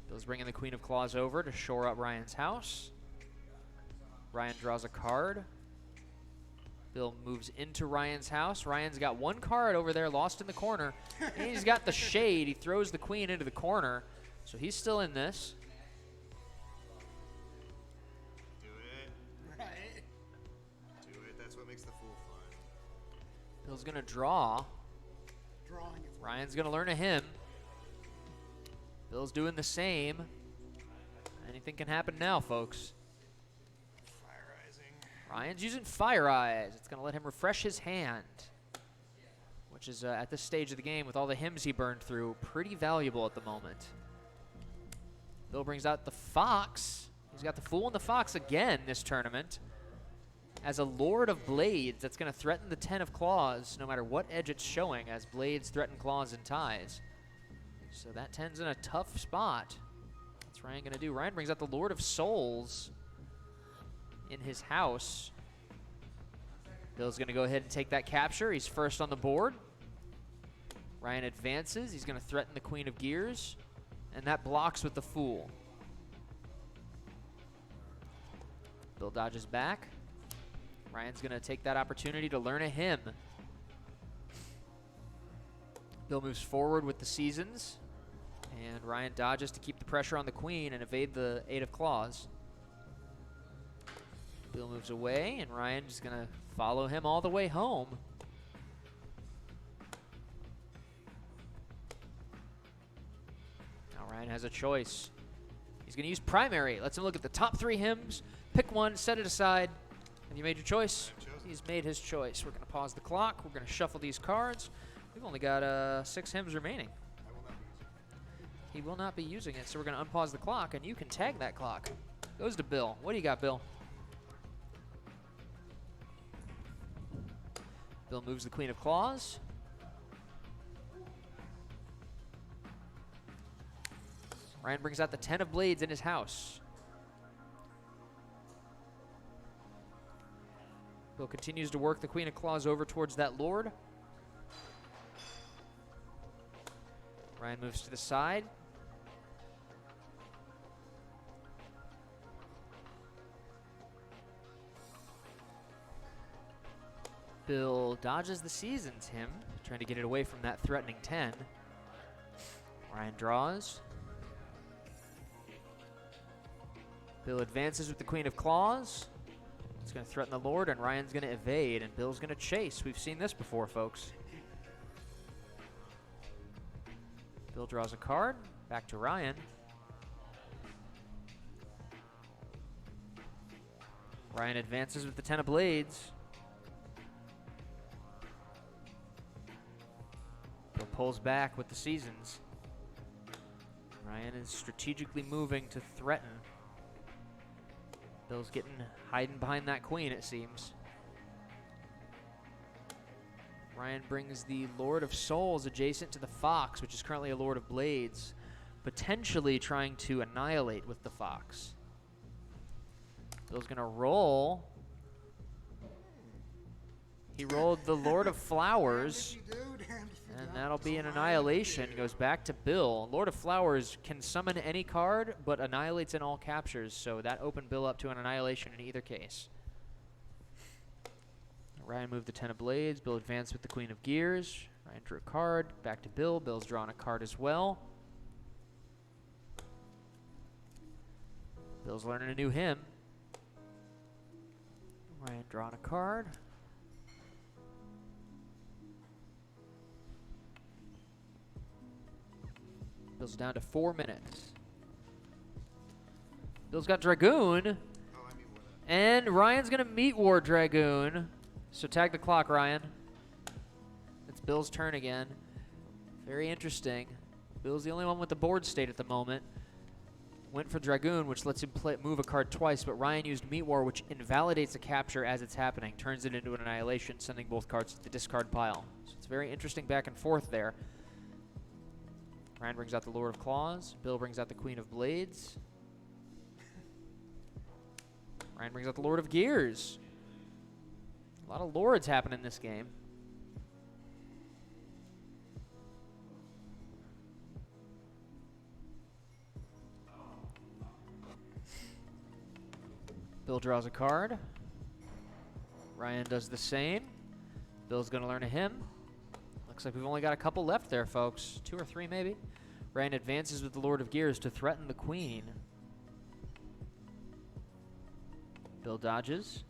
Bill's bringing the Queen of Claws over to shore up Ryan's house. Ryan draws a card. Bill moves into Ryan's house. Ryan's got 1 card over there lost in the corner. And he's got the Shade. He throws the Queen into the corner, so he's still in this. Do it. Right? Do it. That's what makes the Fool fun. Bill's going to draw. Drawing is Ryan's going to learn a hymn. Bill's doing the same. Anything can happen now, folks. Fireizing. Ryan's using Fire Eyes. It's going to let him refresh his hand, which is, at this stage of the game, with all the hymns he burned through, pretty valuable at the moment. Bill brings out the Fox. He's got the Fool and the Fox again this tournament. As a Lord of Blades, that's going to threaten the 10 of Claws, no matter what edge it's showing, as Blades threaten Claws and ties. So that 10's in a tough spot. What's Ryan going to do? Ryan brings out the Lord of Souls in his house. Bill's going to go ahead and take that capture. He's first on the board. Ryan advances. He's going to threaten the Queen of Gears. And that blocks with the Fool. Bill dodges back. Ryan's going to take that opportunity to learn a hymn. Bill moves forward with the Seasons. And Ryan dodges to keep the pressure on the Queen and evade the 8 of Claws. Bill moves away, and Ryan's going to follow him all the way home. Now Ryan has a choice. He's going to use Primary. Lets him look at the top 3 hymns, pick one, set it aside. Have you made your choice? He's made his choice. We're going to pause the clock. We're going to shuffle these cards. We've only got 6 hymns remaining. He will not be using it, so we're going to unpause the clock, and you can tag that clock. Goes to Bill. What do you got, Bill? Bill moves the Queen of Claws. Ryan brings out the 10 of Blades in his house. Bill continues to work the Queen of Claws over towards that Lord. Ryan moves to the side. Bill dodges the Seasons him, trying to get it away from that threatening 10. Ryan draws. Bill advances with the Queen of Claws. It's going to threaten the Lord, and Ryan's going to evade, and Bill's going to chase. We've seen this before, folks. Bill draws a card. Back to Ryan. Ryan advances with the 10 of Blades. Bill pulls back with the Seasons. Ryan is strategically moving to threaten. Bill's hiding behind that queen, it seems. Ryan brings the Lord of Souls adjacent to the Fox, which is currently a Lord of Blades, potentially trying to annihilate with the Fox. Bill's gonna roll. He rolled the Lord of Flowers, and that'll be an annihilation. Goes back to Bill. Lord of Flowers can summon any card, but annihilates in all captures, so that opened Bill up to an annihilation in either case. Ryan moved the 10 of Blades. Bill advanced with the Queen of Gears. Ryan drew a card. Back to Bill. Bill's drawn a card as well. Bill's learning a new hymn. Ryan drawing a card. Bill's down to 4 minutes. Bill's got Dragoon. And Ryan's going to meet War Dragoon. So tag the clock, Ryan. It's Bill's turn again. Very interesting. Bill's the only one with the board state at the moment. Went for Dragoon, which lets him move a card twice, but Ryan used Meat War, which invalidates a capture as it's happening, turns it into an annihilation, sending both cards to the discard pile. So it's very interesting back and forth there. Ryan brings out the Lord of Claws. Bill brings out the Queen of Blades. Ryan brings out the Lord of Gears. A lot of Lords happen in this game. Bill draws a card. Ryan does the same. Bill's going to learn a hymn. Looks like we've only got a couple left there, folks. 2 or 3, maybe. Ryan advances with the Lord of Gears to threaten the Queen. Bill dodges.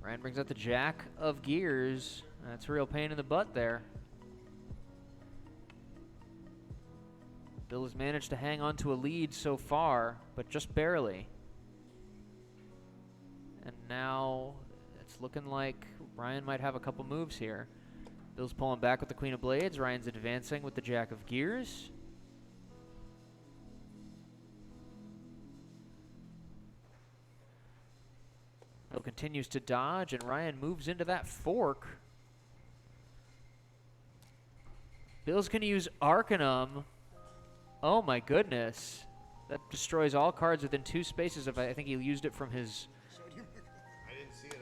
Ryan brings out the Jack of Gears. That's a real pain in the butt there. Bill has managed to hang on to a lead so far, but just barely. And now it's looking like Ryan might have a couple moves here. Bill's pulling back with the Queen of Blades. Ryan's advancing with the Jack of Gears. Bill continues to dodge, and Ryan moves into that fork. Bill's going to use Arcanum. Oh my goodness. That destroys all cards within 2 spaces. I think he used it from his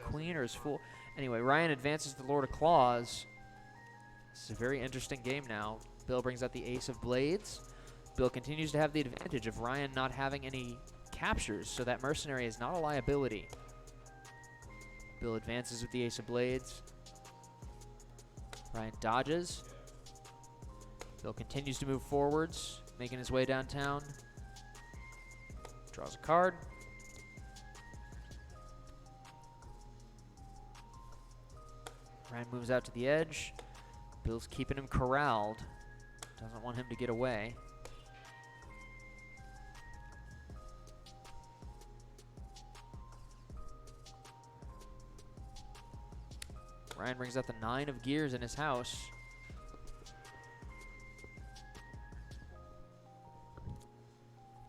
Queen or his Fool. Anyway, Ryan advances the Lord of Claws. This is a very interesting game now. Bill brings out the Ace of Blades. Bill continues to have the advantage of Ryan not having any captures, so that Mercenary is not a liability. Bill advances with the Ace of Blades. Ryan dodges. Bill continues to move forwards, making his way downtown. Draws a card. Ryan moves out to the edge. Bill's keeping him corralled. Doesn't want him to get away. Ryan brings out the 9 of Gears in his house.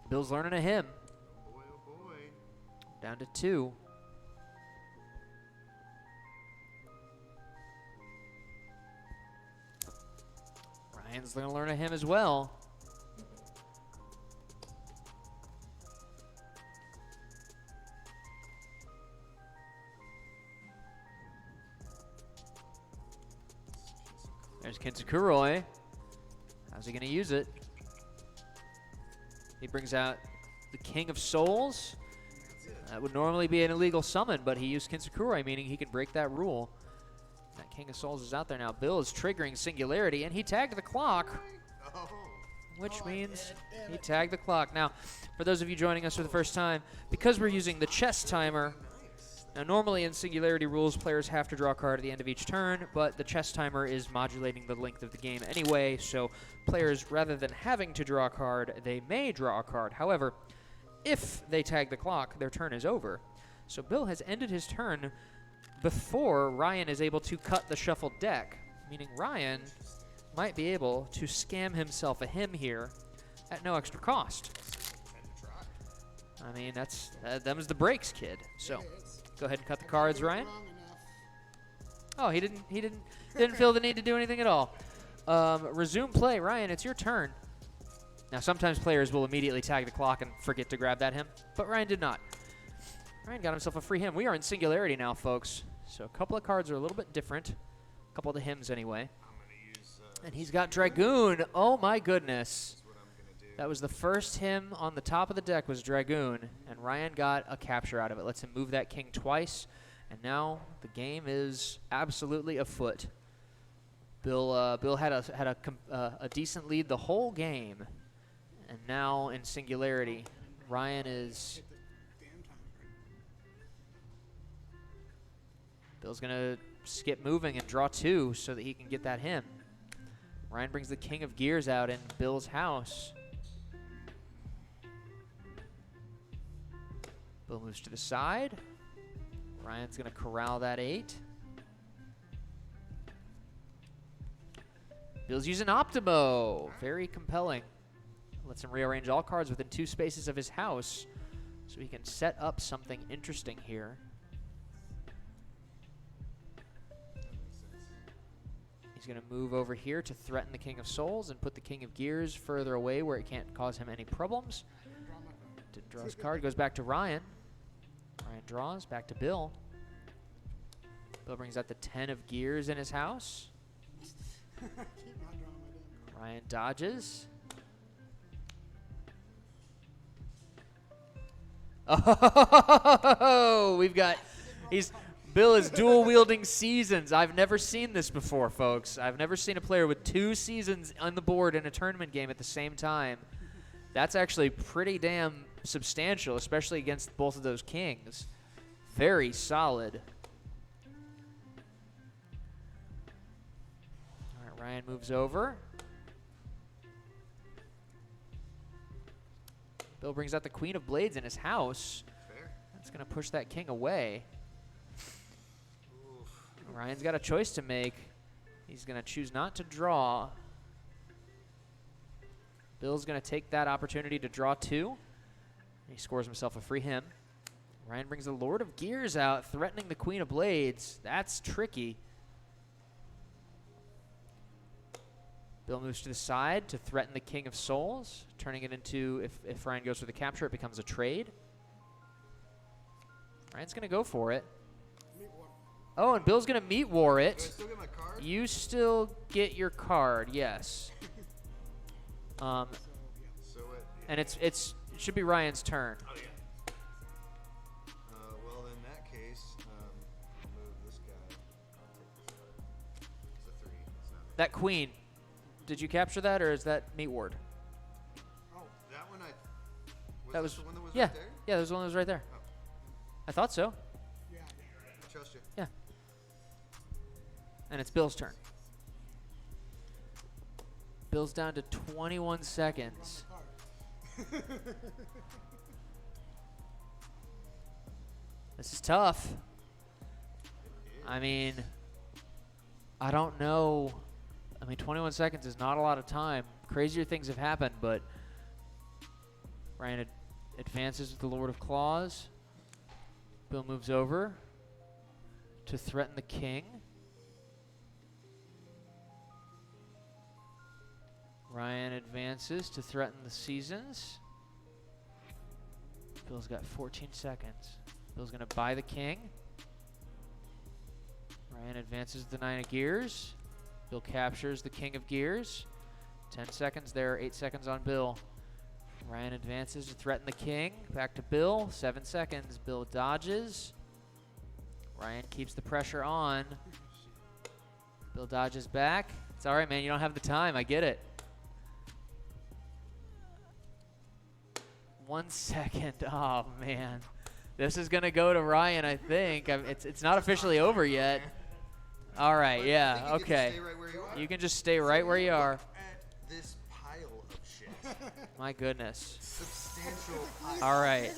Bill's learning a hymn. Oh boy, oh boy. Down to 2. Ryan's going to learn a hymn as well. There's Kintsukuroi. How's he going to use it? He brings out the King of Souls. That would normally be an illegal summon, but he used Kinsakurai, meaning he can break that rule. That King of Souls is out there now. Bill is triggering Singularity, and he tagged the clock, which means he tagged the clock. Now, for those of you joining us for the first time, because we're using the chess timer, now normally in Singularity rules, players have to draw a card at the end of each turn, but the chess timer is modulating the length of the game anyway, so players, rather than having to draw a card, they may draw a card. However, if they tag the clock, their turn is over. So Bill has ended his turn before Ryan is able to cut the shuffled deck, meaning Ryan might be able to scam himself a hymn here at no extra cost. I mean, them's the breaks, kid. So go ahead and cut the cards, Ryan. Oh, he didn't feel the need to do anything at all. Resume play, Ryan. It's your turn. Now, sometimes players will immediately tag the clock and forget to grab that hymn, but Ryan did not. Ryan got himself a free hymn. We are in Singularity now, folks. So a couple of cards are a little bit different. A couple of the hymns, anyway. And he's got Dragoon. Oh, my goodness. That was the first hymn on the top of the deck was Dragoon, and Ryan got a capture out of it. Lets him move that king twice, and now the game is absolutely afoot. Bill had a decent lead the whole game, and now in Singularity, Ryan is... Bill's going to skip moving and draw 2 so that he can get that hymn. Ryan brings the King of Gears out in Bill's house. Bill moves to the side. Ryan's going to corral that 8. Bill's using Optimo. Very compelling. Lets him rearrange all cards within 2 spaces of his house so he can set up something interesting here. He's going to move over here to threaten the King of Souls and put the King of Gears further away where it can't cause him any problems. Didn't draw his card. Goes back to Ryan. Ryan draws. Back to Bill. Bill brings out the 10 of Gears in his house. Ryan dodges. Oh, we've got... Bill is dual-wielding seasons. I've never seen this before, folks. I've never seen a player with 2 seasons on the board in a tournament game at the same time. That's actually pretty damn substantial, especially against both of those kings. Very solid. All right, Ryan moves over. Bill brings out the Queen of Blades in his house. That's going to push that king away. Ryan's got a choice to make. He's going to choose not to draw. Bill's going to take that opportunity to draw 2. He scores himself a free hymn. Ryan brings the Lord of Gears out, threatening the Queen of Blades. That's tricky. Bill moves to the side to threaten the King of Souls, turning it into, if Ryan goes for the capture, it becomes a trade. Ryan's going to go for it. Oh, and Bill's going to meet war it. Do I still get my card? You still get your card, yes. And it should be Ryan's turn. Oh, yeah. Well, in that case, I'll move this guy. I'll take this card. It's a 3. It's not That queen, did you capture that, or is that meat ward? Oh, that one That this was the one that was yeah, right there? yeah. That was the one that was right there. Oh. I thought so. I trust you. Yeah. And it's Bill's turn. Bill's down to 21 seconds. This is tough. I mean, I don't know. I mean, 21 seconds is not a lot of time. Crazier things have happened, but Ryan advances with the Lord of Claws. Bill moves over to threaten the king. Ryan advances to threaten the seasons. Bill's got 14 seconds. Bill's going to buy the king. Ryan advances the 9 of Gears. Bill captures the King of Gears. 10 seconds there, 8 seconds on Bill. Ryan advances to threaten the king. Back to Bill, 7 seconds. Bill dodges. Ryan keeps the pressure on. Bill dodges back. It's all right, man. You don't have the time. I get it. 1 second. Oh, man. This is going to go to Ryan, I think. It's not officially over yet. All right, yeah, okay. You can just stay right where you are. At this pile of shit. My goodness. Substantial pile. All right.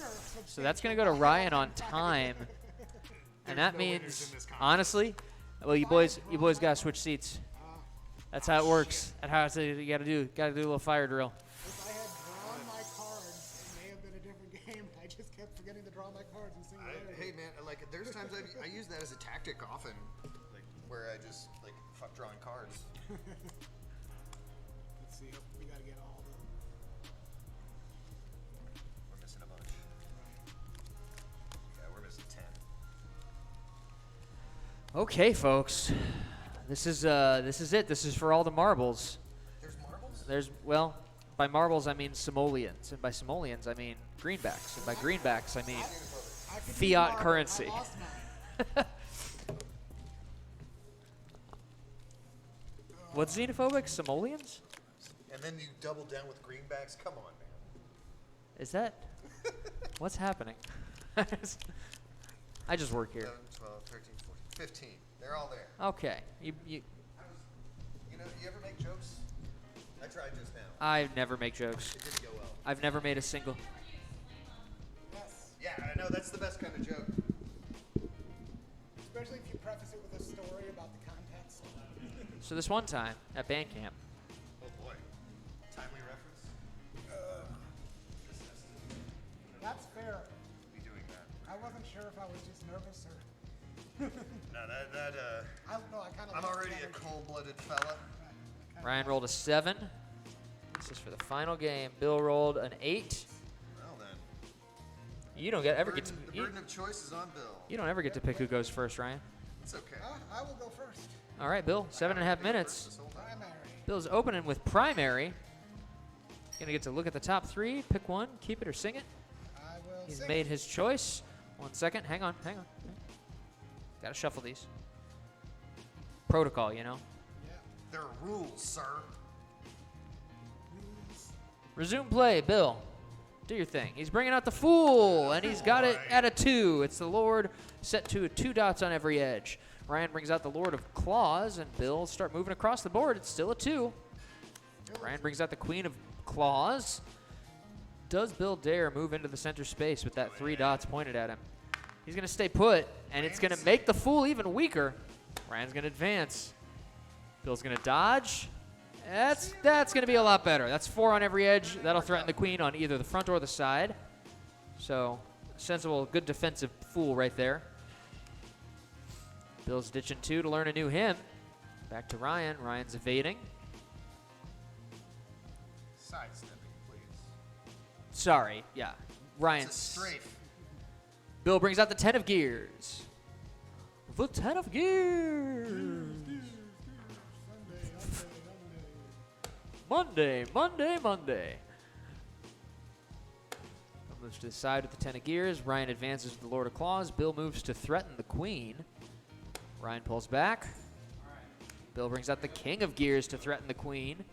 So that's going to go to Ryan on time. And that means, honestly, well, you boys got to switch seats. That's how it works. That's how you got to do a little fire drill. If I had drawn my cards, it may have been a different game. I just kept forgetting to draw my cards and singularity. Hey man, like there's times I use that as a tactic often, like where I just like fuck drawing cards. Let's see. We got to get all the. We're missing a bunch. Yeah, we're missing 10. Okay, folks. This is it. This is for all the marbles. There's marbles? Well, by marbles I mean simoleons, and by simoleons I mean greenbacks, and by greenbacks I mean I could use fiat marbles. I currency. lost mine. What's xenophobic? Simoleons? And then you double down with greenbacks? Come on, man. Is that? What's happening? I just work here. 11, 12, 13, 14, 15. They're all there. Okay. You You know, you ever make jokes? I tried just now. I never make jokes. It didn't go well. I've never made a single. Yes. Yeah, I know. That's the best kind of joke. Especially if you preface it with a story about the context. So this one time at band camp, Oh boy. Timely reference? This has to That's fair. be doing that. I wasn't sure if I was just nervous or. No, I kind of. I'm already a cold-blooded fella. Ryan rolled a 7. This is for the final game. Bill rolled an 8. Well then. You don't ever get to The burden of choice is on Bill. you don't ever get to pick who goes first, Ryan. It's okay. I will go first. All right, Bill. 7.5 minutes. This whole time. Primary. Bill's opening with primary. Gonna get to look at the top 3, pick one, keep it or sing it. I will. He's sing. made his choice. 1 second. Hang on. Gotta shuffle these. Protocol, you know. Yeah. There are rules, sir. Resume play, Bill. Do your thing. He's bringing out the Fool, and he's got it at a 2. It's the Lord set to 2 dots on every edge. Ryan brings out the Lord of Claws, and Bill start moving across the board. It's still a 2. Ryan brings out the Queen of Claws. Does Bill dare move into the center space with that 3 dots pointed at him? He's going to stay put, and it's going to make the Fool even weaker. Ryan's going to advance. Bill's going to dodge. That's going to be a lot better. That's 4 on every edge. That'll threaten the queen on either the front or the side. So, sensible, good defensive Fool right there. Bill's ditching 2 to learn a new hymn. Back to Ryan. Ryan's evading. Sidestepping, please. Sorry, yeah. It's a Ryan's. strafe. Bill brings out the 10 of gears. The 10 of gears. Monday. Bill moves to the side with the 10 of gears. Ryan advances with the Lord of Claws. Bill moves to threaten the queen. Ryan pulls back. Bill brings out the King of Gears to threaten the queen.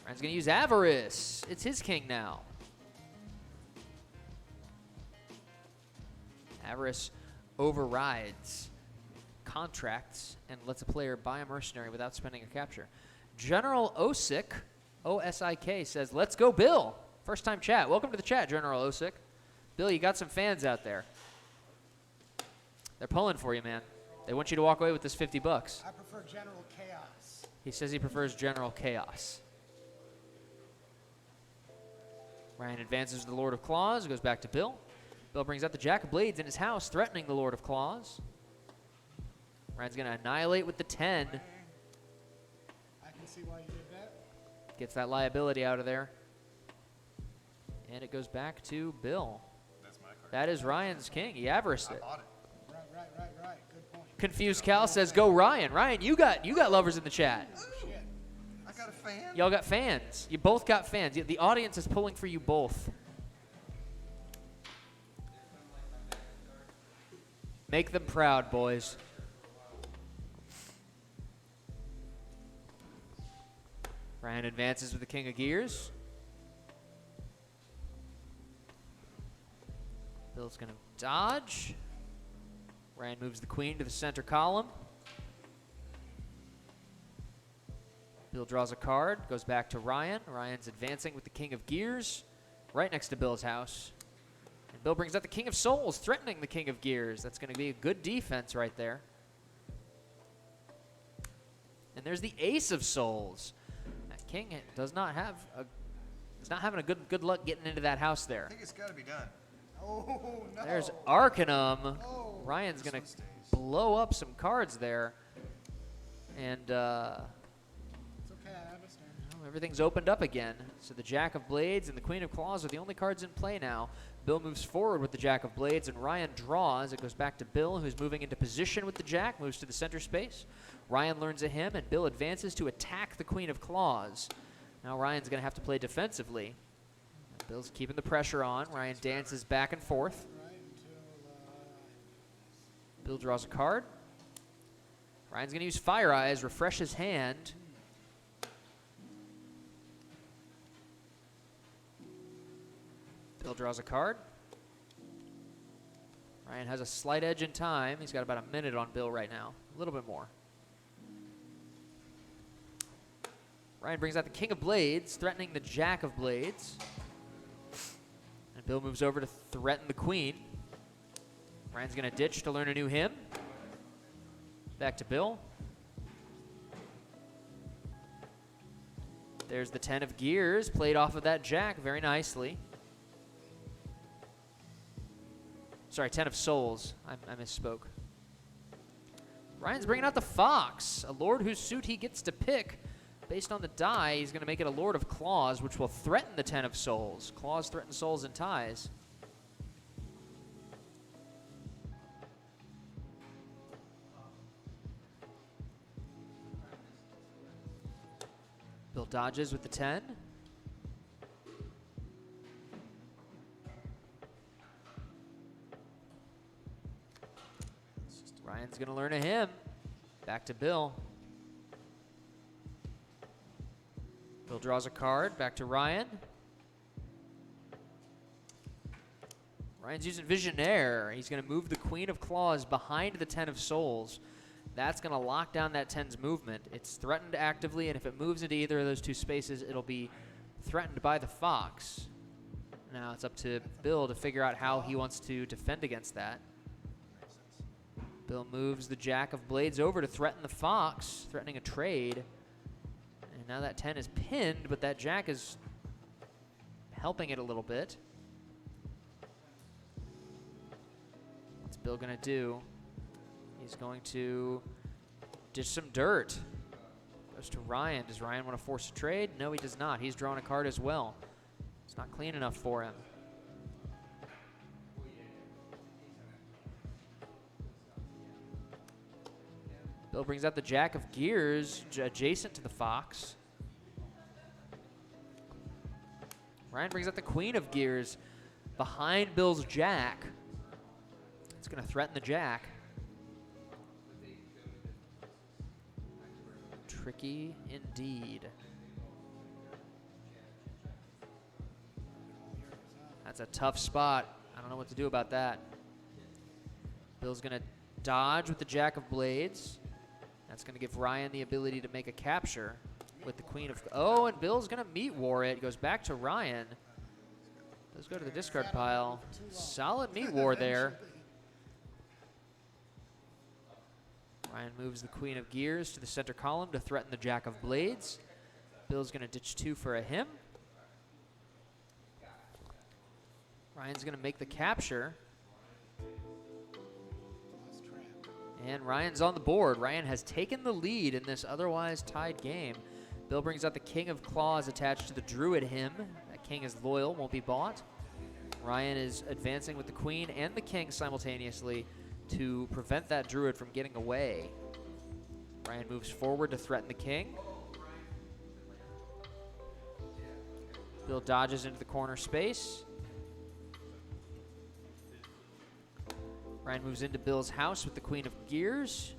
Ryan's going to use Avarice. It's his king now. Avarice overrides contracts and lets a player buy a mercenary without spending a capture. General Osik, O-S-I-K, says, let's go, Bill. First time chat. Welcome to the chat, General Osik. Bill, you got some fans out there. They're pulling for you, man. They want you to walk away with this $50. I prefer General Chaos. He says he prefers General Chaos. Ryan advances to the Lord of Claws, goes back to Bill. Bill brings out the Jack of Blades in his house, threatening the Lord of Claws. Ryan's going to annihilate with the 10. I can see why you did that. Gets that liability out of there. And it goes back to Bill. That's my card. That is Ryan's king. He averaged I it. bought it. Right. Right. Good point. Confused Cal says, "Go Ryan." Ryan, you got lovers in the chat. Shit. I got a fan. Y'all got fans. You both got fans. The audience is pulling for you both. Make them proud, boys. Ryan advances with the King of Gears. Bill's going to dodge. Ryan moves the Queen to the center column. Bill draws a card, goes back to Ryan. Ryan's advancing with the King of Gears right next to Bill's house. And Bill brings out the King of Souls, threatening the King of Gears. That's going to be a good defense right there. And there's the Ace of Souls. That King does not have is not having a good luck getting into that house there. I think it's got to be done. Oh, no. There's Arcanum. Oh. Ryan's going This to one stays. blow up some cards there. And It's okay, I understand. well, everything's opened up again. So the Jack of Blades and the Queen of Claws are the only cards in play now. Bill moves forward with the Jack of Blades, and Ryan draws. It goes back to Bill, who's moving into position with the Jack, moves to the center space. Ryan learns a him, and Bill advances to attack the Queen of Claws. Now Ryan's going to have to play defensively. Bill's keeping the pressure on. Ryan dances back and forth. Right until, Bill draws a card. Ryan's going to use Fire Eyes, refresh his hand. Bill draws a card. Ryan has a slight edge in time. He's got about a minute on Bill right now. A little bit more. Ryan brings out the King of Blades, threatening the Jack of Blades. And Bill moves over to threaten the Queen. Ryan's going to ditch to learn a new hymn. Back to Bill. There's the 10 of Gears, played off of that Jack very nicely. Sorry, 10 of Souls. I misspoke. Ryan's bringing out the Fox, a lord whose suit he gets to pick. Based on the die, he's going to make it a Lord of Claws, which will threaten the 10 of Souls. Claws threaten Souls and ties. Bill dodges with the 10. Ryan's going to learn a hymn. Back to Bill. Bill draws a card. Back to Ryan. Ryan's using Visionaire. He's going to move the Queen of Claws behind the 10 of Souls. That's going to lock down that 10's movement. It's threatened actively, and if it moves into either of those two spaces, it'll be threatened by the Fox. Now it's up to Bill to figure out how he wants to defend against that. Bill moves the Jack of Blades over to threaten the Fox, threatening a trade. And now that 10 is pinned, but that Jack is helping it a little bit. What's Bill going to do? He's going to ditch some dirt. Goes to Ryan. Does Ryan want to force a trade? No, he does not. He's drawing a card as well. It's not clean enough for him. Bill brings out the Jack of Gears adjacent to the Fox. Ryan brings out the Queen of Gears behind Bill's Jack. It's going to threaten the Jack. Tricky indeed. That's a tough spot. I don't know what to do about that. Bill's going to dodge with the Jack of Blades. That's going to give Ryan the ability to make a capture with the Queen of... Oh, and Bill's going to meat war it. Goes back to Ryan. Let's go to the discard pile. Solid meat war there. Ryan moves the Queen of Gears to the center column to threaten the Jack of Blades. Bill's going to ditch 2 for a hymn. Ryan's going to make the capture. And Ryan's on the board. Ryan has taken the lead in this otherwise tied game. Bill brings out the King of Claws attached to the Druid hymn. That King is loyal, won't be bought. Ryan is advancing with the Queen and the King simultaneously to prevent that druid from getting away. Ryan moves forward to threaten the king. Bill dodges into the corner space. Ryan moves into Bill's house with the Queen of Gears.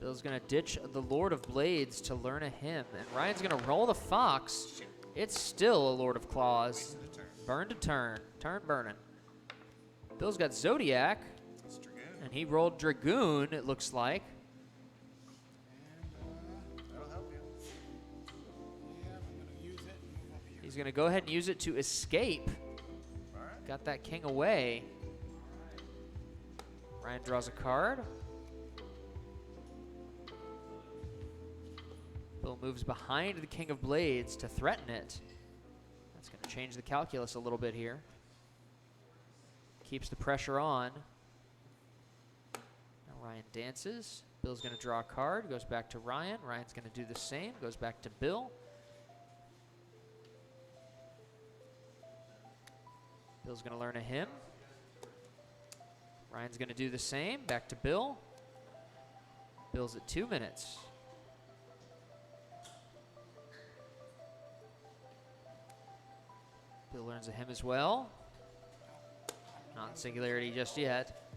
Bill's gonna ditch the Lord of Blades to learn a hymn, and Ryan's gonna roll the Fox. It's still a Lord of Claws. Burn to turn, turn burning. Bill's got Zodiac, It's Dragoon. and he rolled Dragoon, it looks like. That'll help you. Yeah, I'm gonna use it and move over here. He's gonna go ahead and use it to escape. All right. Got that king away. Ryan draws a card. Bill moves behind the King of Blades to threaten it. That's going to change the calculus a little bit here. Keeps the pressure on. Now Ryan dances. Bill's going to draw a card. Goes back to Ryan. Ryan's going to do the same. Goes back to Bill. Bill's going to learn a hymn. Ryan's going to do the same. Back to Bill. Bill's at 2 minutes. Bill learns a hymn as well. Not in Singularity just yet.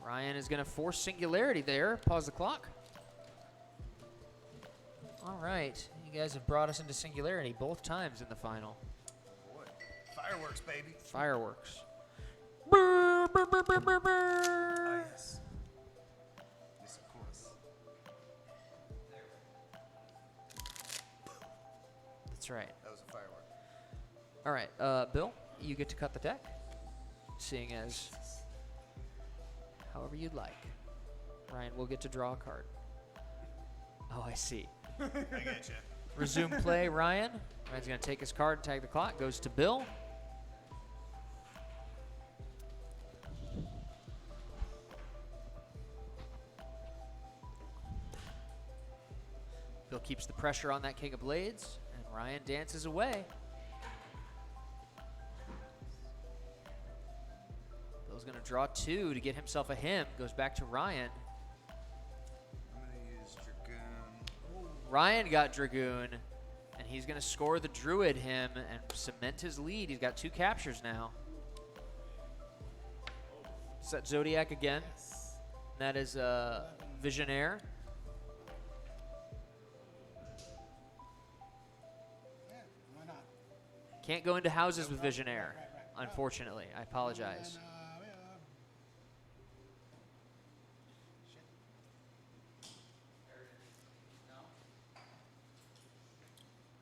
Ryan is going to force Singularity there. Pause the clock. All right. You guys have brought us into Singularity both times in the final. Boy. Fireworks, baby. Fireworks. Oh, yes. Yes, of course. That's right. That was a firework. All right. Bill, you get to cut the deck, seeing as however you'd like. Ryan will get to draw a card. Oh, I see. I get you. Resume play, Ryan. Ryan's going to take his card and tag the clock. Goes to Bill. Bill keeps the pressure on that King of Blades, and Ryan dances away. Bill's going to draw 2 to get himself a hymn. Goes back to Ryan. I'm going to use Dragoon. Ryan got Dragoon, and he's going to score the Druid hymn and cement his lead. He's got 2 captures now. Is that Zodiac again? And that is Visionaire. Yeah, why not? Can't go into houses with Visionaire, Right. unfortunately. I apologize. And, shit.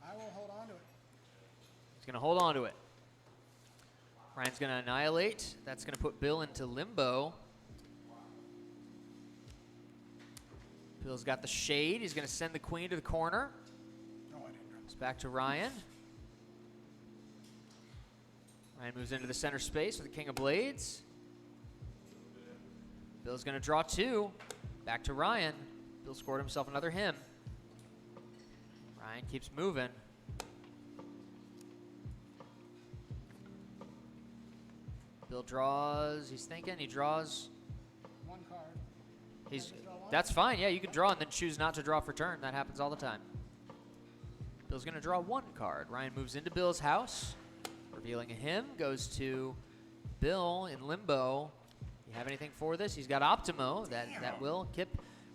I will hold on to it. He's going to hold on to it. Ryan's going to annihilate. That's going to put Bill into limbo. Bill's got the shade. He's going to send the queen to the corner. No, I didn't. It's back to Ryan. Ryan moves into the center space with the King of Blades. Bill's going to draw 2. Back to Ryan. Bill scored himself another hymn. Ryan keeps moving. Bill draws. He's thinking. He draws. One card. He's. Draw one? That's fine. Yeah, you can draw and then choose not to draw for turn. That happens all the time. Bill's going to draw 1 card. Ryan moves into Bill's house, revealing a hymn. Goes to Bill in limbo. You have anything for this? He's got Optimo. That will kip.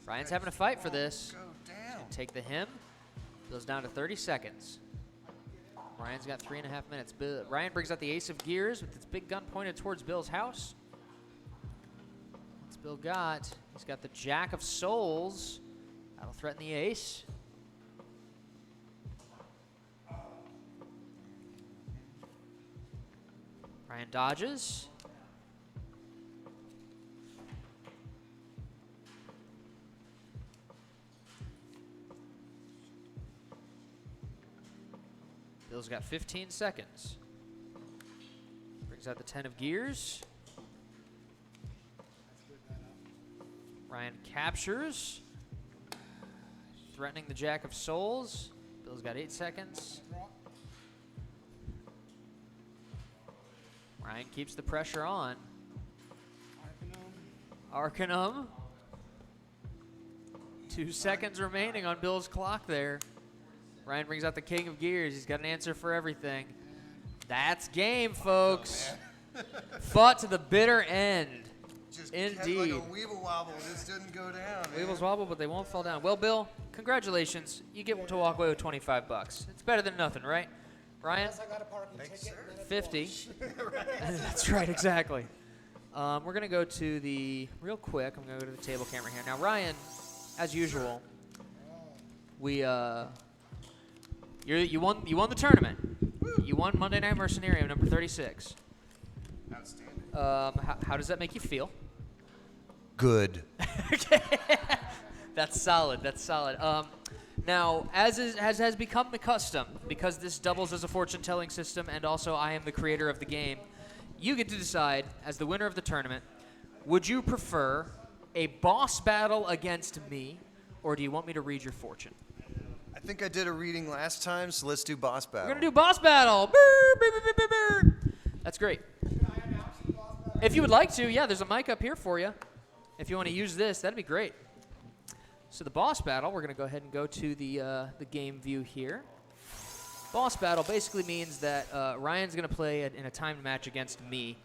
Ryan's having a fight for this. Go down. Take the hymn. Bill's down to 30 seconds. Ryan's got 3.5 minutes. Ryan brings out the Ace of Gears with its big gun pointed towards Bill's house. What's Bill got? He's got the Jack of Souls. That'll threaten the ace. Ryan dodges. Bill's got 15 seconds. Brings out the 10 of gears. Ryan captures. threatening the Jack of Souls. Bill's got 8 seconds. Draw. Ryan keeps the pressure on. Arcanum. Arcanum. 2 seconds remaining on Bill's clock there. Ryan brings out the King of Gears. He's got an answer for everything. That's game, folks. Fought to the bitter end. Just Indeed. Like a weeble wobble. This didn't go down. Weebles wobble, but they won't fall down. Well, Bill, congratulations. You get to walk away with 25 bucks. It's better than nothing, right? Ryan? Yes, I got a parking ticket. sir. and then it's 50. washed. That's right, exactly. We're going to go to the, real quick, I'm going to go to the table camera here. Now, Ryan, as usual, we, you won the tournament. You won Monday Night Mercenarium number 36. Outstanding. How does that make you feel? Good. Okay. That's solid. That's solid. Now, as has become the custom, because this doubles as a fortune-telling system, and also I am the creator of the game, you get to decide, as the winner of the tournament, would you prefer a boss battle against me, or do you want me to read your fortune? I think I did a reading last time, so let's do boss battle. We're gonna do boss battle. Brr, brr, brr, brr, brr. That's great. If you would like to, yeah, there's a mic up here for you. If you want to use this, that'd be great. So the boss battle, we're going to go ahead and go to the game view here. Boss battle basically means that Ryan's going to play in a timed match against me.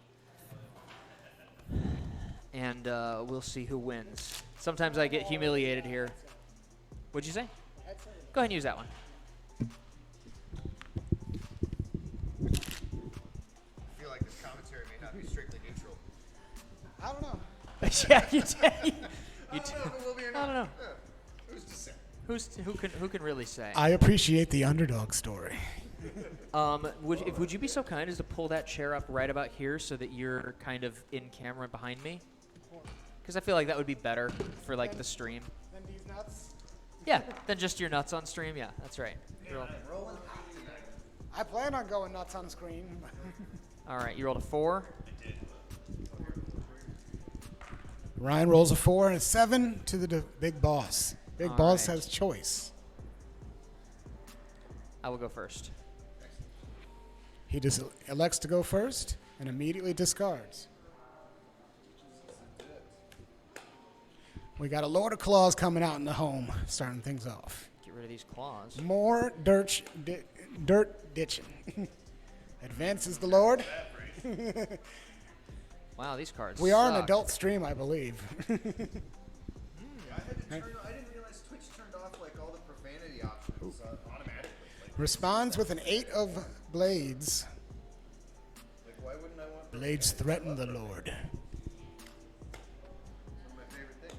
And we'll see who wins. Sometimes I get humiliated here. What'd you say? Go ahead and use that one. I feel like this commentary may not be strictly neutral. I don't know. Yeah, you do. I don't know if it will be or I not. don't know. Yeah. Who's to say? Who can really say? I appreciate the underdog story. Would you be so kind as to pull that chair up right about here so that you're kind of in camera behind me? Because I feel like that would be better for like the stream. Then these nuts. Yeah, than just your nuts on stream. Yeah, that's right. Rolling hot tonight. I plan on going nuts on screen. All right, you rolled a 4. Ryan rolls a 4 and a 7 to the big boss. Big All boss right. has choice. I will go first. He just elects to go first and immediately discards. We got a Lord of Claws coming out in the home, starting things off. Get rid of these claws. More dirt ditching. Advances the Lord. Wow, these cards. We are an suck. adult stream, I believe. I had to turn. I didn't realize Twitch turned off like all the profanity options automatically. Like, Responds with an 8 of blades. like why wouldn't I want? Blades threaten the Lord. One of my favorite things.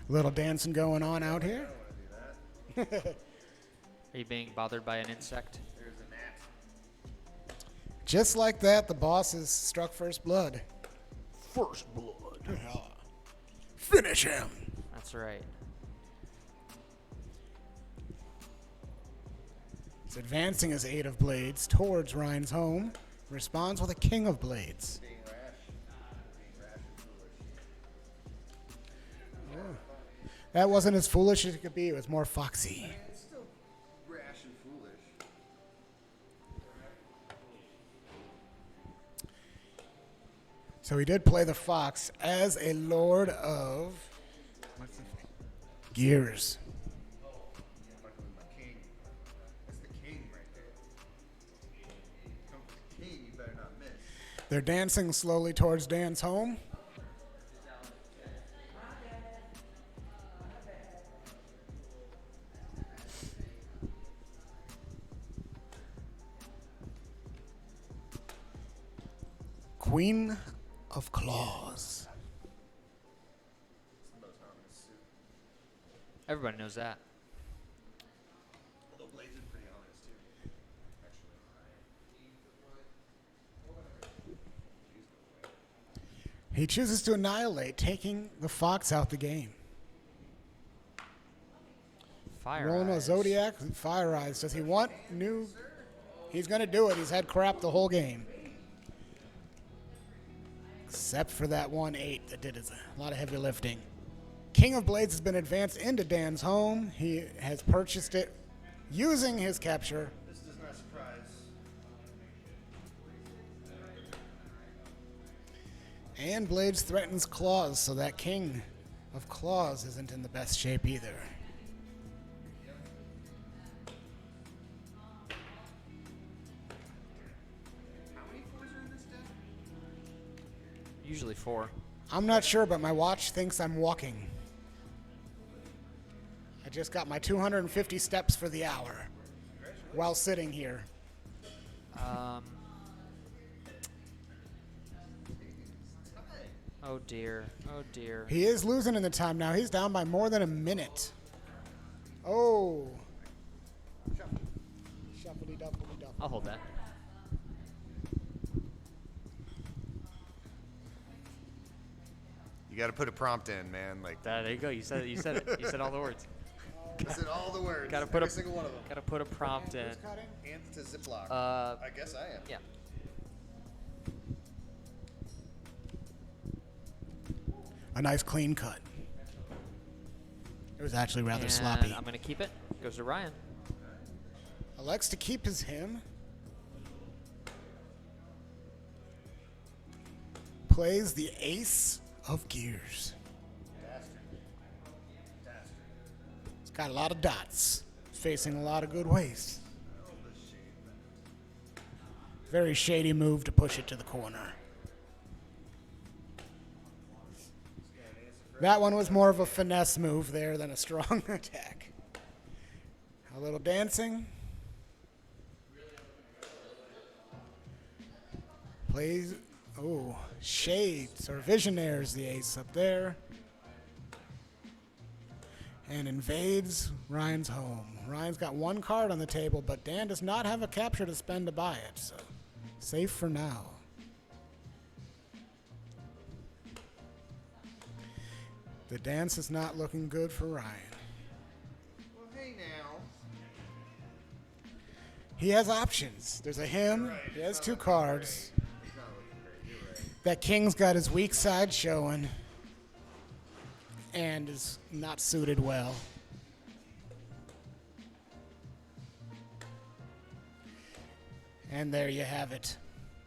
Little dancing going on out here. I don't want to do that. Are you being bothered by an insect? There's a gnat. Just like that, the boss is struck first blood. First blood. Finish him. That's right. It's advancing his 8 of blades towards Ryan's home. Responds with a King of blades. Being rash. Being rash and foolish. That wasn't as foolish as it could be. It was more foxy. It's still rash and foolish. So he did play the fox as a lord of gears. Fucking with my king. That's the king right there. Come for the king, you better not miss. They're dancing slowly towards Dan's home. Queen of Claws. It's the most ominous suit. Everybody knows that. Although Blades is pretty ominous too. Actually. He chooses to annihilate, taking the fox out the game. Fire Rolling a eyes. Zodiac, Fire Eyes. Does he want new? He's going to do it. He's had crap the whole game. Except for that 1-8 that did a lot of heavy lifting. King of Blades has been advanced into Dan's home. He has purchased it using his capture. This does not surprise. And Blades threatens Claws, so that King of Claws isn't in the best shape either. How many 4s are in this deck? Usually 4. I'm not sure, but my watch thinks I'm walking. I just got my 250 steps for the hour while sitting here. Oh dear. Oh dear. He is losing in the time now. He's down by more than a minute. Oh. Shuffly duffly duffly. I'll hold that. You got to put a prompt in, man. Like, There you go. You said it. You said it. You said all the words. I said all the words. Gotta put every a- single one of them. Gotta put a prompt in. Who's cutting? Hands to Ziploc. Uh, I guess I am. yeah. A nice clean cut. It was actually rather And sloppy. I'm gonna keep it. Goes to Ryan. Elects to keep his him. Plays the ace of gears. It's got a lot of dots. Facing a lot of good ways. Very shady move to push it to the corner. That one was more of a finesse move there than a strong attack. A little dancing. Plays, oh, shades or visionaires the ace up there. And invades Ryan's home. Ryan's got one card on the table, but Dan does not have a capture to spend to buy it, so safe for now. The dance is not looking good for Ryan. Well, hey now. He has options. There's a him. He has two cards. He's not looking great. You're right. That king's got his weak side showing and is not suited well. And there you have it.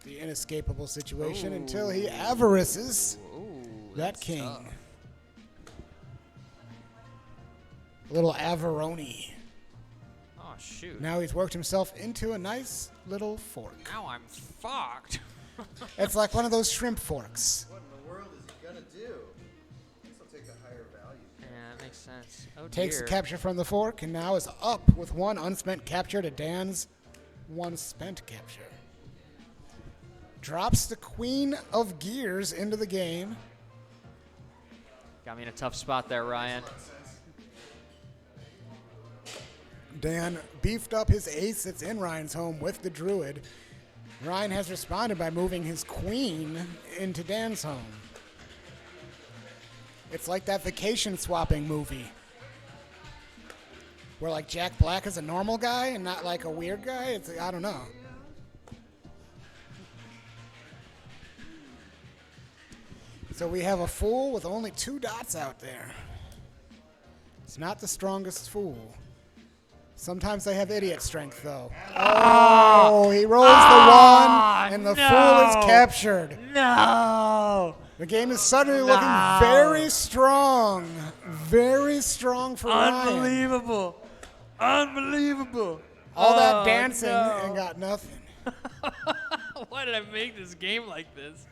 The inescapable situation until he avarices that king. tough. A little Averoni. Oh shoot. Now he's worked himself into a nice little fork. Now I'm fucked. It's like one of those shrimp forks. What in the world is he gonna do? I guess I'll take the higher value. Yeah, that makes sense. Oh Takes dear. the capture from the fork and now is up with one unspent capture to Dan's one spent capture. Drops the queen of gears into the game. Got me in a tough spot there, Ryan. Dan beefed up his ace that's in Ryan's home with the druid. Ryan has responded by moving his queen into Dan's home. It's like that vacation swapping movie where like Jack Black is a normal guy and not like a weird guy. It's I don't know. So we have a fool with only 2 dots out there. It's not the strongest fool. Sometimes they have idiot strength, though. Oh, he rolls the 1, and the fool is captured. No. The game is suddenly looking very strong. Very strong for Ryan. Unbelievable. Unbelievable. All that Oh, dancing no. and got nothing. Why did I make this game like this?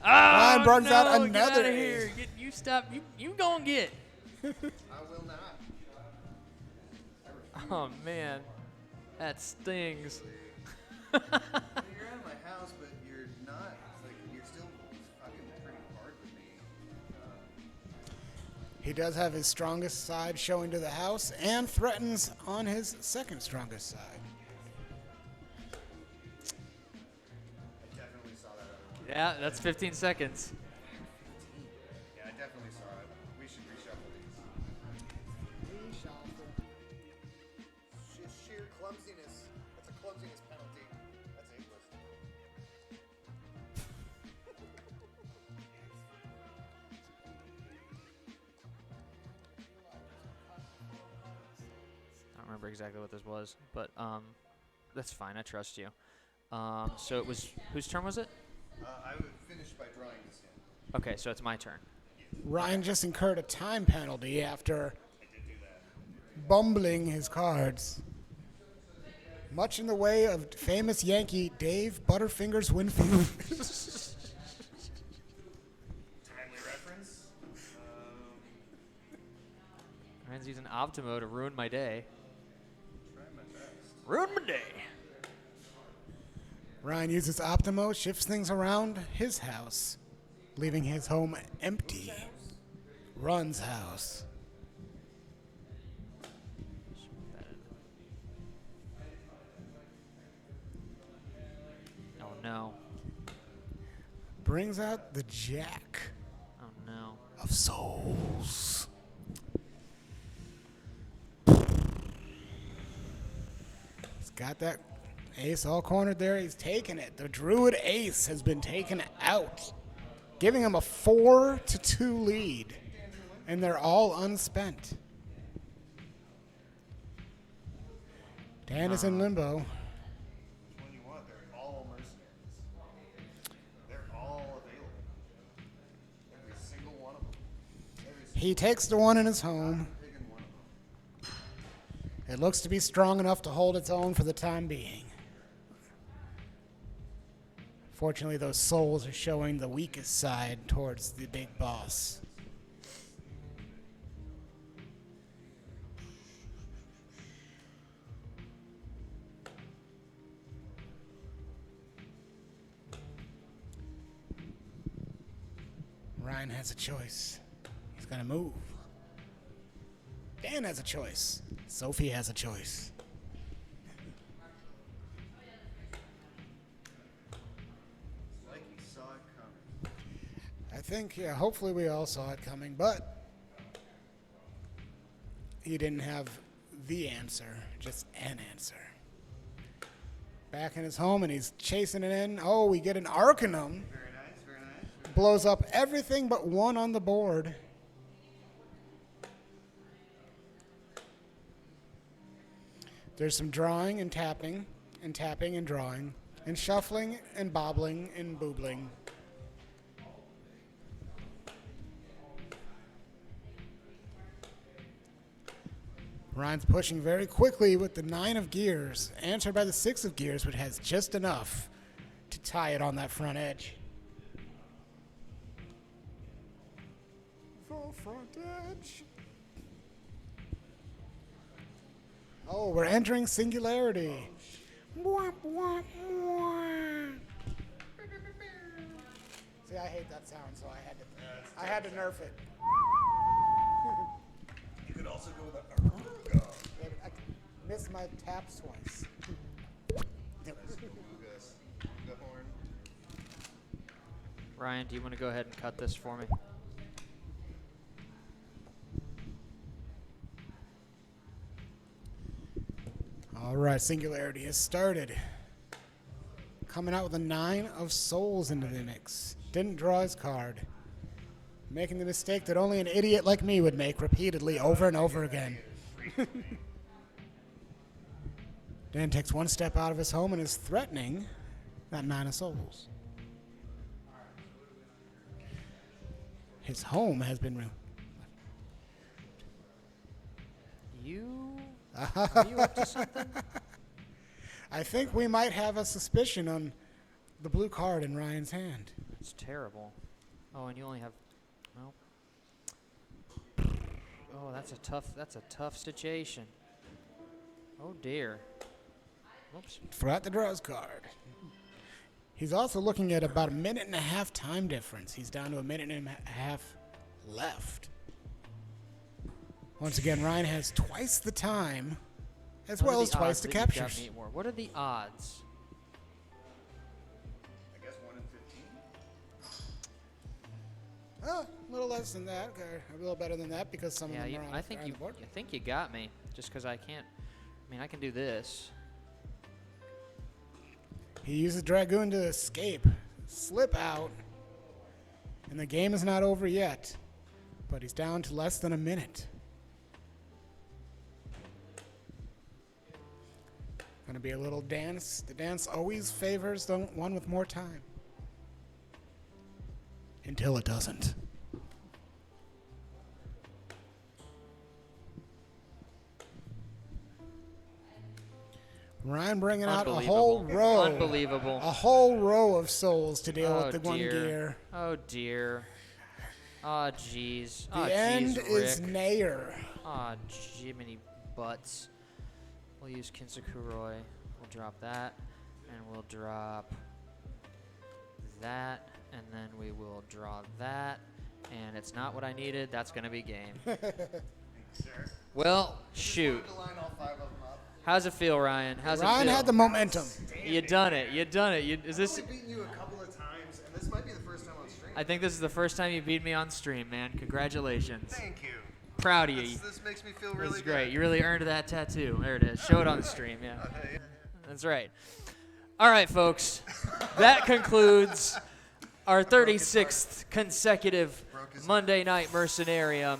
Ryan brings no, out get another outta here. ace. You stop. You go and get. I will not. Oh man, that stings. You're out of my house, but you're not. It's like you're still fucking pretty hard with me. He does have his strongest side showing to the house and threatens on his second strongest side. I definitely saw that other one. Yeah, that's 15 seconds. Yeah, I definitely saw it. We should reshuffle these. Just sheer clumsiness. That's a clumsiness penalty. That's ageless. remember exactly what this was, but that's fine. I trust you. So it was whose turn was it? I would finish by drawing this hand. Okay, so it's my turn. Ryan just incurred a time penalty after bumbling his cards. Much in the way of famous Yankee Dave Butterfingers Winfield. Timely reference. Ryan's using Optimo to ruin my day. Trying my best. Ruin my day. Ryan uses Optimo, shifts things around his house, leaving his home empty. Run's house. Oh no. Brings out the Jack Oh no. of Souls. He's got that ace all cornered there. He's taking it. The Druid ace has been taken out, giving him a 4-2 lead. And they're all unspent. Dan is in limbo. Which one you want? They're all mercenaries. They're all available. Every single one of them. He takes the one in his home. Picking one of them. It looks to be strong enough to hold its own for the time being. Fortunately, those souls are showing the weakest side towards the big boss. Ryan has a choice. He's going to move. Dan has a choice. Sophie has a choice. It's like he saw it coming. I think, yeah, hopefully we all saw it coming, but he didn't have the answer, just an answer. Back in his home, and he's chasing it in. Oh, we get an Arcanum. Very nice, very nice. Blows up everything but one on the board. There's some drawing and tapping and drawing and shuffling and bobbling and boobling. Ryan's pushing very quickly with the 9 of gears, answered by the 6 of gears, which has just enough to tie it on that front edge. Full front edge. Oh, we're entering singularity. Mwah, mwah, mwah. See, I hate that sound, so I had to nerf it. You could also go with a I missed my taps twice. the horn. Ryan, do you want to go ahead and cut this for me? All right, singularity has started. Coming out with a 9 of souls into the mix. Didn't draw his card. Making the mistake that only an idiot like me would make repeatedly over and over again. Dan takes one step out of his home and is threatening that 9 of souls. His home has been ruined. Are you up to something? I think we might have a suspicion on the blue card in Ryan's hand. It's terrible. Oh, and you only have, well. Oh, that's a tough situation. Oh dear. Oops. Forgot to draw his card. He's also looking at about a minute and a half time difference. He's down to a minute and a half left. Once again, Ryan has twice the time, as What are well as the twice odds the that you've got captures. me more? What are the odds? I guess 1 in 15. Oh, a little less than that, or a little better than that, because some Yeah, of them are on, I think on you. the board. I think you got me. Just because I can't. I mean, I can do this. He uses Dragoon to escape, slip out, and the game is not over yet, but he's down to less than a minute. Gonna be a little dance. The dance always favors the one with more time. Until it doesn't. Ryan bringing out a whole row. Unbelievable. A whole row of souls to deal Oh, with the one dear. gear. Oh, dear. Oh, jeez. The Oh, end jeez, is Rick. Nair. Oh, Jiminy butts. We'll use Kinsakuroi. We'll drop that. And we'll drop that. And then we will draw that. And it's not what I needed. That's going to be game. Well, shoot. To line all 5 of them up. How's it feel, Ryan? How's it Ryan feel? had the momentum. You done it. You done it. Is this? I've beaten you a couple of times, and this might be the first time on stream. I think this is the first time you beat me on stream, man. Congratulations. Thank you. Proud of you. This makes me feel really That's good. great. You really earned that tattoo. There it is. Show it on the stream. Yeah. Okay. That's right. All right, folks. That concludes our 36th consecutive Monday Night Mercenarium.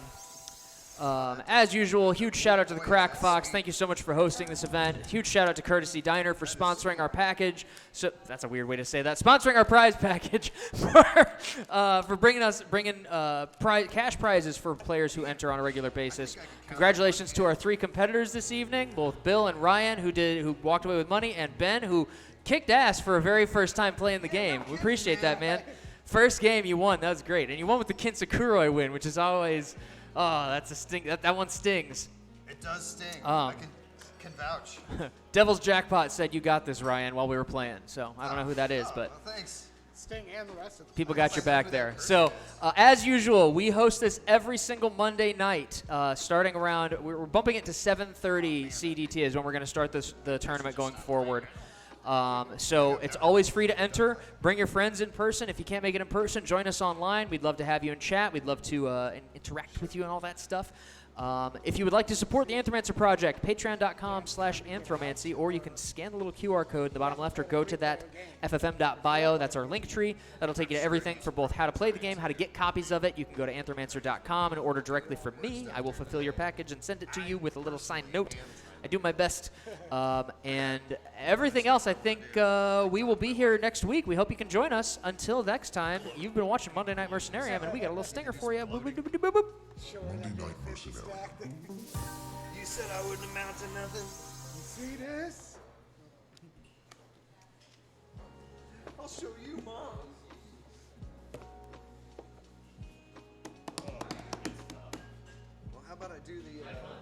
As usual, huge shout out to the Crack Fox. Thank you so much for hosting this event. Huge shout out to Courtesy Diner for sponsoring our package. So that's a weird way to say that. Sponsoring our prize package for bringing cash prizes for players who enter on a regular basis. Congratulations to our 3 competitors this evening, both Bill and Ryan, who walked away with money, and Ben, who kicked ass for a very first time playing the game. We appreciate that, man. First game you won. That was great, and you won with the Kinsakuroi win, which is always. Oh, that's a sting. That one stings. It does sting. I can vouch. Devil's Jackpot said you got this, Ryan, while we were playing. So I don't know who that is, but Well, thanks. Sting and the rest of the people got your back there. So as usual, we host this every single Monday night, starting around. We're bumping it to 7:30 CDT is when we're going to start the tournament going forward. So it's always free to enter. Bring your friends in person. If you can't make it in person, join us online. We'd love to have you in chat. We'd love to interact with you and all that stuff. If you would like to support the Anthromancer Project, patreon.com/anthromancy, or you can scan the little QR code in the bottom left or go to that ffm.bio. That's our link tree. That'll take you to everything for both how to play the game, how to get copies of it. You can go to anthromancer.com and order directly from me. I will fulfill your package and send it to you with a little signed note. I do my best. And everything else, I think we will be here next week. We hope you can join us. Until next time, you've been watching Monday Night Mercenarium, and we got a little stinger for you. Boop, boop, boop, boop, boop, boop. Monday Night Mercenarium. You said I wouldn't amount to nothing. You see this? I'll show you, Mom. Well, how about I do the...